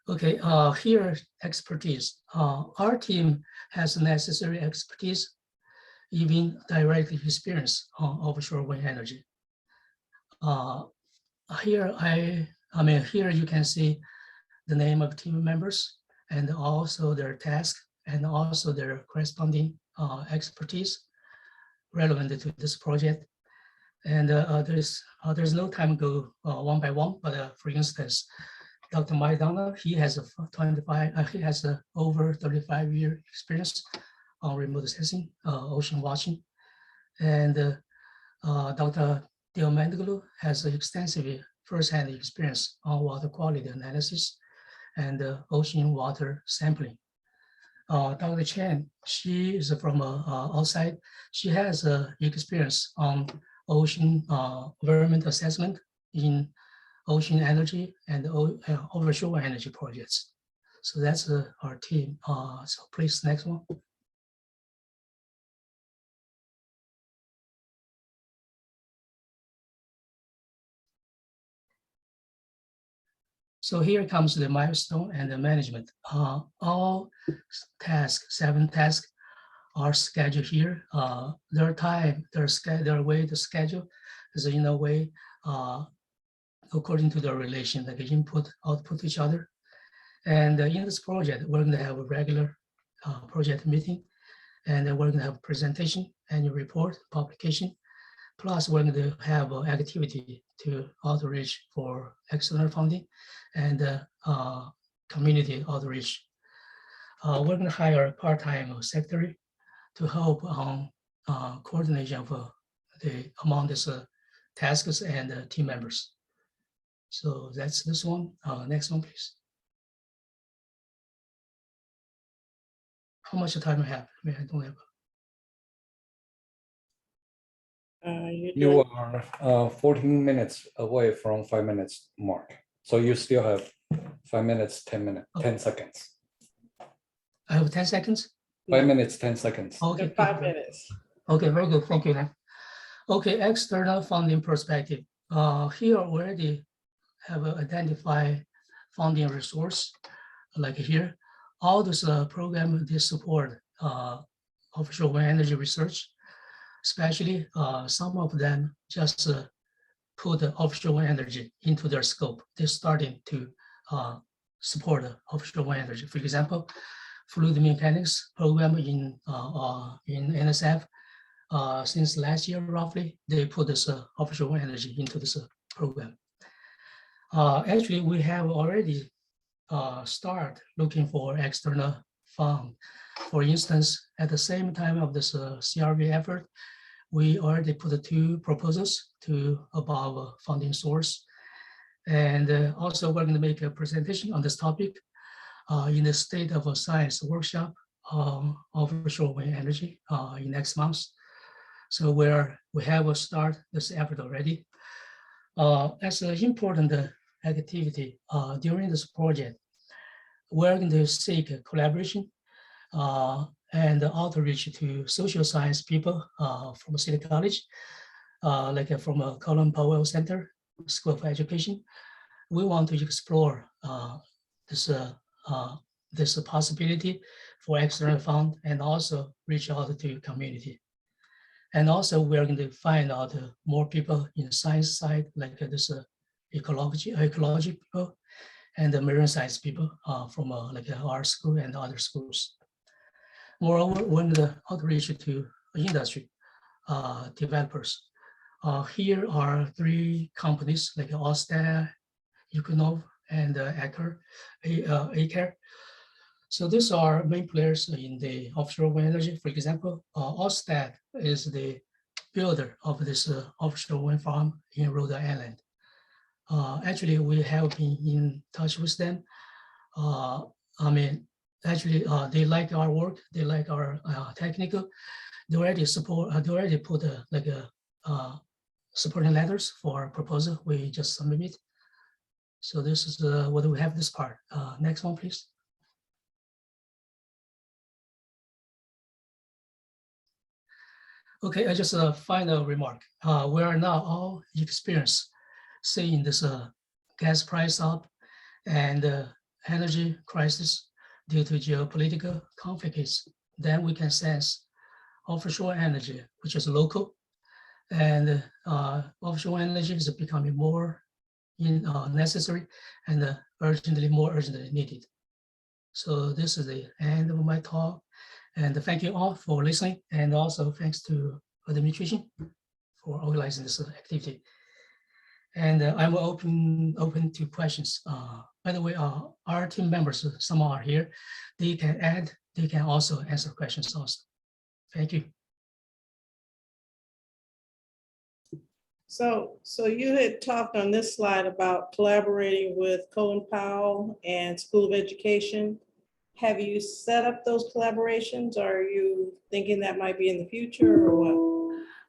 Okay, here expertise. Our team has necessary expertise, even directly experience on offshore wind energy. Here here you can see the name of team members and also their task and also their corresponding expertise relevant to this project. And there's no time to go one by one, but for instance, Dr. Mike Donner, he has over 35-year experience on remote sensing, ocean watching. And Dr. Diamandoglu has extensive first-hand experience on water quality analysis and ocean water sampling. Dr. Chen, she is from outside. She has experience on ocean environment assessment in ocean energy and offshore energy projects. So that's our team. So please, next one. So here comes the milestone and the management. All tasks, 7 tasks, are scheduled here. Their time, their way to schedule is in a way according to the relation, like input, output each other. And in this project, we're going to have a regular project meeting, and we're going to have a presentation, annual report, publication. Plus, we're going to have an activity to outreach for external funding and community outreach. We're going to hire a part-time secretary to help on coordination of among this tasks and team members. So that's this one. Next one, please. How much time I have? I mean, I don't have. You are 14 minutes away from 5 minutes mark. So you still have 5 minutes, 10 minutes, 10 seconds. I have 10 seconds. 5 minutes, 10 seconds. Okay. 5 minutes. Okay, very good. Thank you. Okay, external funding perspective. Here already have identified funding resource, like here. All this program, they support offshore wind energy research, especially some of them just put the offshore wind energy into their scope. They're starting to support offshore wind energy. For example, fluid mechanics program in NSF. Since last year, roughly, they put this offshore wind energy into this program. Actually, we have already start looking for external fund. For instance, at the same time of this CRV effort, we already put 2 proposals to above funding source. And also we're going to make a presentation on this topic in the State of Science workshop of offshore wind energy in next month. So we have a start this effort already. As an important activity during this project, we're going to seek collaboration and outreach to social science people from City College, like from Colin Powell Center, School of Education. We want to explore this possibility for external fund and also reach out to community. And also we're going to find out more people in the science side, like this ecology people and the marine science people from like our school and other schools. Moreover, we're going to outreach to industry developers. Here are 3 companies like Ørsted, Equinor, and Aker. So these are main players in the offshore wind energy. For example, Ørsted is the builder of this offshore wind farm in Rhode Island. Actually, we have been in touch with them. I mean, actually, they like our work. They like our technical. They already support. They already put like supporting letters for our proposal. We just submit. So this is what we have this part. Next one, please. Okay, just a final remark. We are now all experienced seeing this gas price up and energy crisis due to geopolitical conflicts. Then we can sense offshore energy, which is local, and offshore energy is becoming more necessary and more urgently needed. So this is the end of my talk. And thank you all for listening. And also thanks to administration for organizing this activity. And I'm open to questions. By the way, our team members, some are here. They can add, they can also answer questions also. Thank you. So you had talked on this slide about collaborating with Colin Powell and School of Education. Have you set up those collaborations? Or are you thinking that might be in the future or what?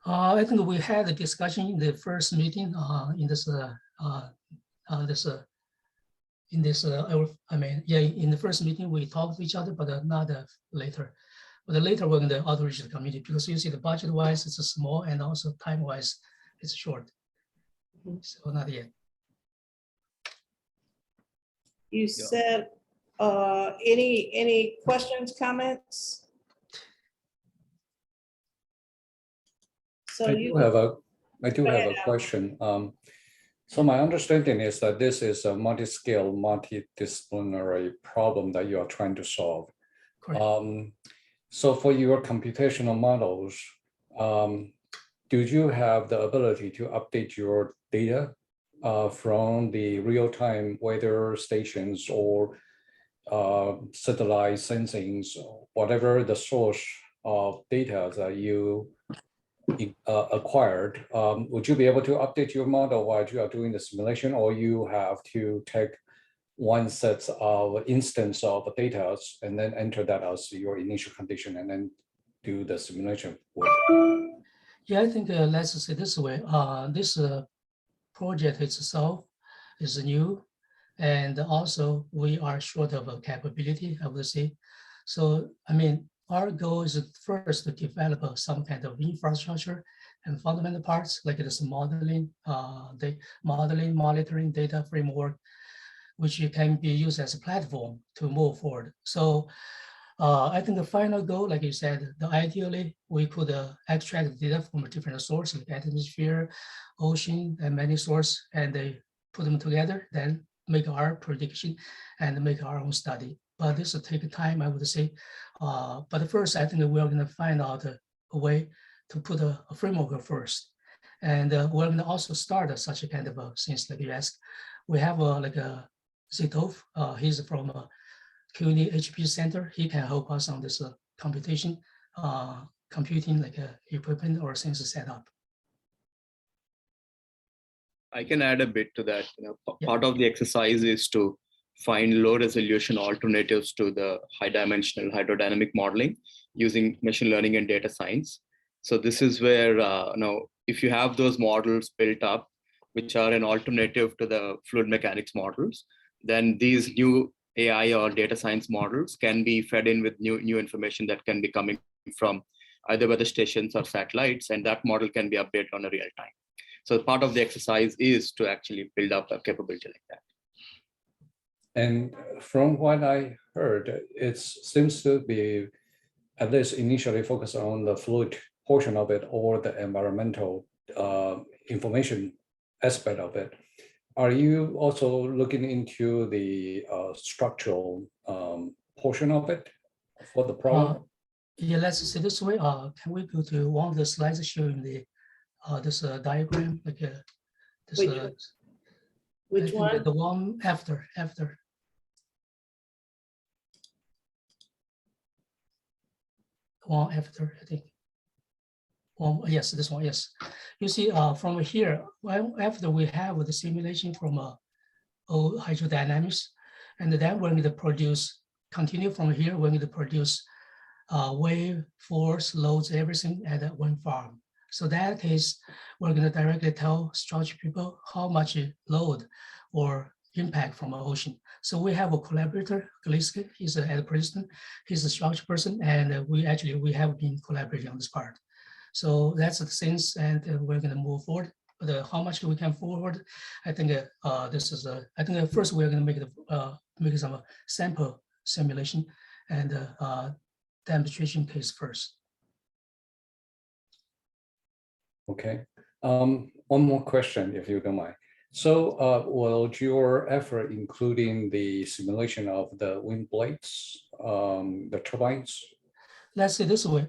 I think we had a discussion in the first meeting in the first meeting we talked to each other, but not later. But later we're going to outreach the community because you see the budget wise it's small and also time wise it's short. So not yet. You said any questions, comments? So I do have a question. So my understanding is that this is a multi-scale, multidisciplinary problem that you are trying to solve. So for your computational models, do you have the ability to update your data from the real-time weather stations or satellite sensings, whatever the source of data that you acquired, would you be able to update your model while you are doing the simulation, or you have to take one set of instance of data and then enter that as your initial condition and then do the simulation with? Yeah, I think let's say this way. This project itself is new, and also we are short of a capability, I would say. So, I mean, our goal is first to develop some kind of infrastructure and fundamental parts like this modeling, the modeling, monitoring data framework, which can be used as a platform to move forward. So I think the final goal, like you said, ideally we could extract data from a different source like atmosphere, ocean, and many sources, and they put them together, then make our prediction and make our own study. But this will take time, I would say. But first, I think we're going to find out a way to put a framework first. And we're going to also start such a kind of things like you asked. We have like a Zitov, he's from CUNY HP Center. He can help us on this computing like equipment or things set up. I can add a bit to that. Part of the exercise is to find low resolution alternatives to the high dimensional hydrodynamic modeling using machine learning and data science. So this is where if you have those models built up, which are an alternative to the fluid mechanics models, then these new AI or data science models can be fed in with new information that can be coming from either weather stations or satellites, and that model can be updated on a real time. So part of the exercise is to actually build up a capability like that. And from what I heard, it seems to be at least initially focused on the fluid portion of it or the environmental information aspect of it. Are you also looking into the structural portion of it for the problem? Yeah, let's say this way. Can we go to one of the slides showing the this diagram, like this? Which one? The one after. One after, I think. Well, yes, this one, yes. You see, from here, well, after we have the simulation from hydrodynamics, and then we're going to continue from here, we're going to produce wave, force, loads, everything at one farm. So that case, we're going to directly tell structure people how much load or impact from the ocean. So we have a collaborator, Galiska, he's at Princeton, he's a structure person, and we have been collaborating on this part. So that's the things, and we're going to move forward. But how much we can forward, I think this is I think first we're going to make some sample simulation and demonstration case first. Okay. One more question, if you don't mind. So will your effort including the simulation of the wind blades, the turbines? Let's say this way.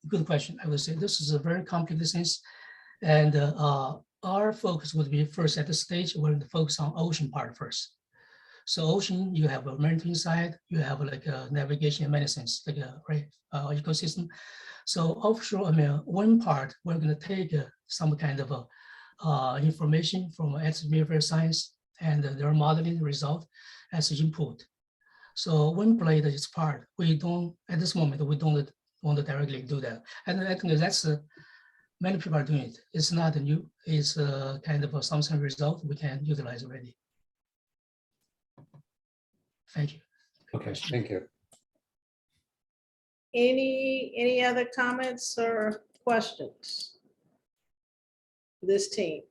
Good question. I would say this is a very complex thing, and our focus would be first at the stage we're going to focus on ocean part first. So ocean, you have a maritime side, you have like a navigation and many things like a ecosystem. So offshore, I mean, one part we're going to take some kind of information from atmospheric science and their modeling result as input. So wind blade is part, we don't, at this moment, we don't want to directly do that. And I think that's, many people are doing it. It's not new, it's kind of something result we can utilize already. Thank you. Okay, thank you. Any other comments or questions? This team.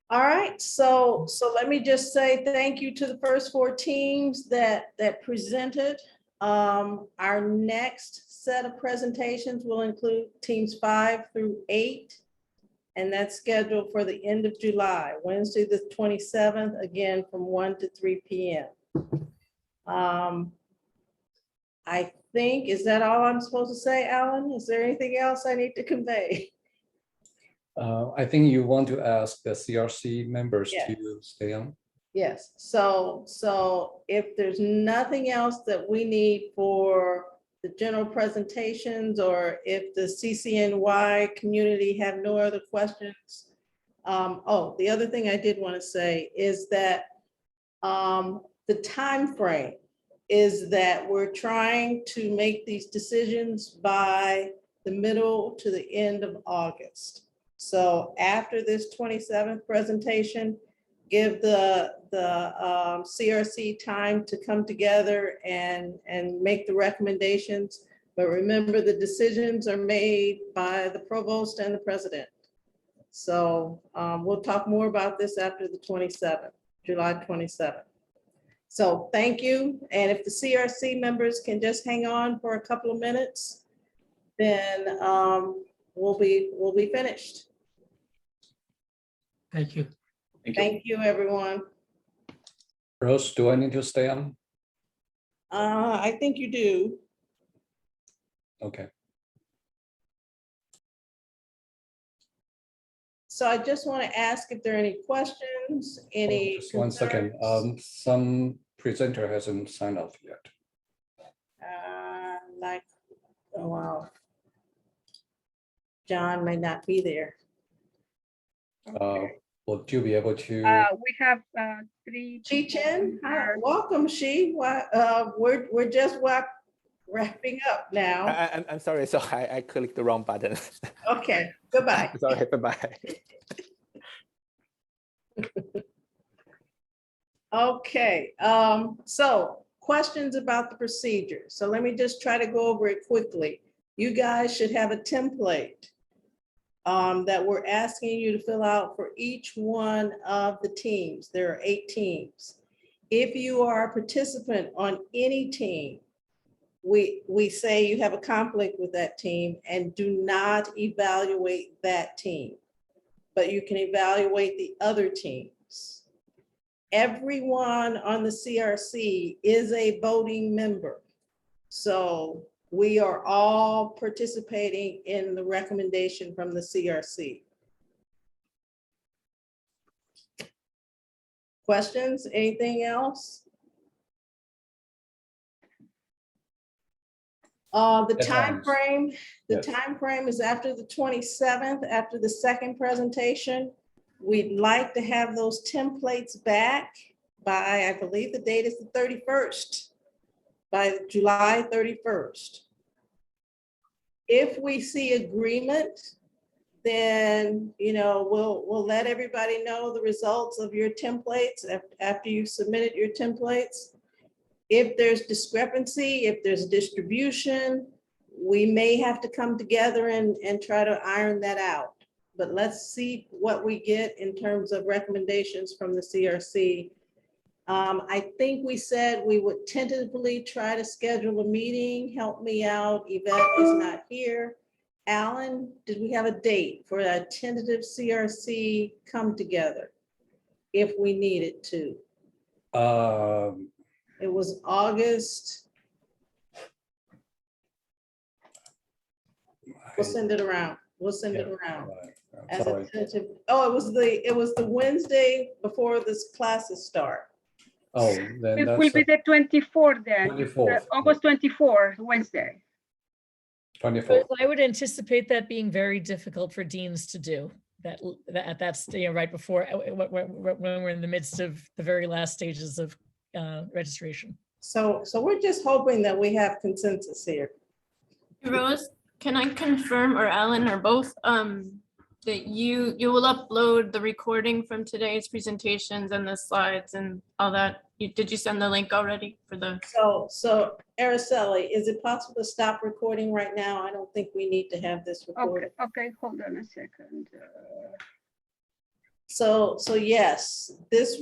All right, so let me just say thank you to the first 4 teams that presented. Our next set of presentations will include teams 5 through 8, and that's scheduled for the end of July, Wednesday the 27th, again from 1 to 3 p.m. I think, is that all I'm supposed to say, Alan? Is there anything else I need to convey? I think you want to ask the CRC members Yes. to stay on. Yes, so if there's nothing else that we need for the the general presentations, or if the CCNY community have no other questions. Oh, the other thing I did want to say is that the time frame is that we're trying to make these decisions by the middle to the end of August. So after this 27th presentation, give the CRC time to come together and make the recommendations. But remember, the decisions are made by the provost and the president. So we'll talk more about this after the 27th, July 27th. So thank you. And if the CRC members can just hang on for a couple of minutes, then we'll be finished. Thank you. Thank you, everyone. Rose, do I need to stay on? I think you do. Okay. So I just want to ask if there are any questions, any Just 1 second. concerns? Some presenter hasn't signed off yet. Like, oh, wow. John may not be there. Will you be able to? We have 3. Chi-Chen, hi, welcome, Shi. We're just wrapping up now. I'm sorry, so I clicked the wrong button. Okay, goodbye. Sorry, bye-bye. Okay, so questions about the procedure. So let me just try to go over it quickly. You guys should have a template that we're asking you to fill out for each one of the teams. There are 8 teams. If you are a participant on any team, we say you have a conflict with that team and do not evaluate that team, but you can evaluate the other teams. Everyone on the CRC is a voting member. So we are all participating in the recommendation from the CRC. Questions, anything else? The time frame, time frame is after the 27th, after the second presentation. We'd like to have those templates back by, I believe the date is the 31st, by July 31st. If we see agreement, then, you know, we'll let everybody know the results of your templates after you've submitted your templates. If there's discrepancy, if there's distribution, we may have to come together and try to iron that out. But let's see what we get in terms of recommendations from the CRC. I think we said we would tentatively try to schedule a meeting. Help me out. Yvette is not here. Alan, did we have a date for a tentative CRC come together if we needed to? It was August. We'll send it around. We'll send it around as a tentative. Oh, it was the Wednesday before this classes start. Oh, then It will be the 24th then. 24th. August 24th, Wednesday. 24th. I would anticipate that being very difficult for deans to do. That's right before when we're in the midst of the very last stages of registration. So we're just hoping that we have consensus here. Rose, can I confirm, or Alan, or both, that you will upload the recording from today's presentations and the slides and all that? Did you send the link already for the? So Araceli, is it possible to stop recording right now? I don't think we need to have this recorded. Okay, hold on a second. So yes, this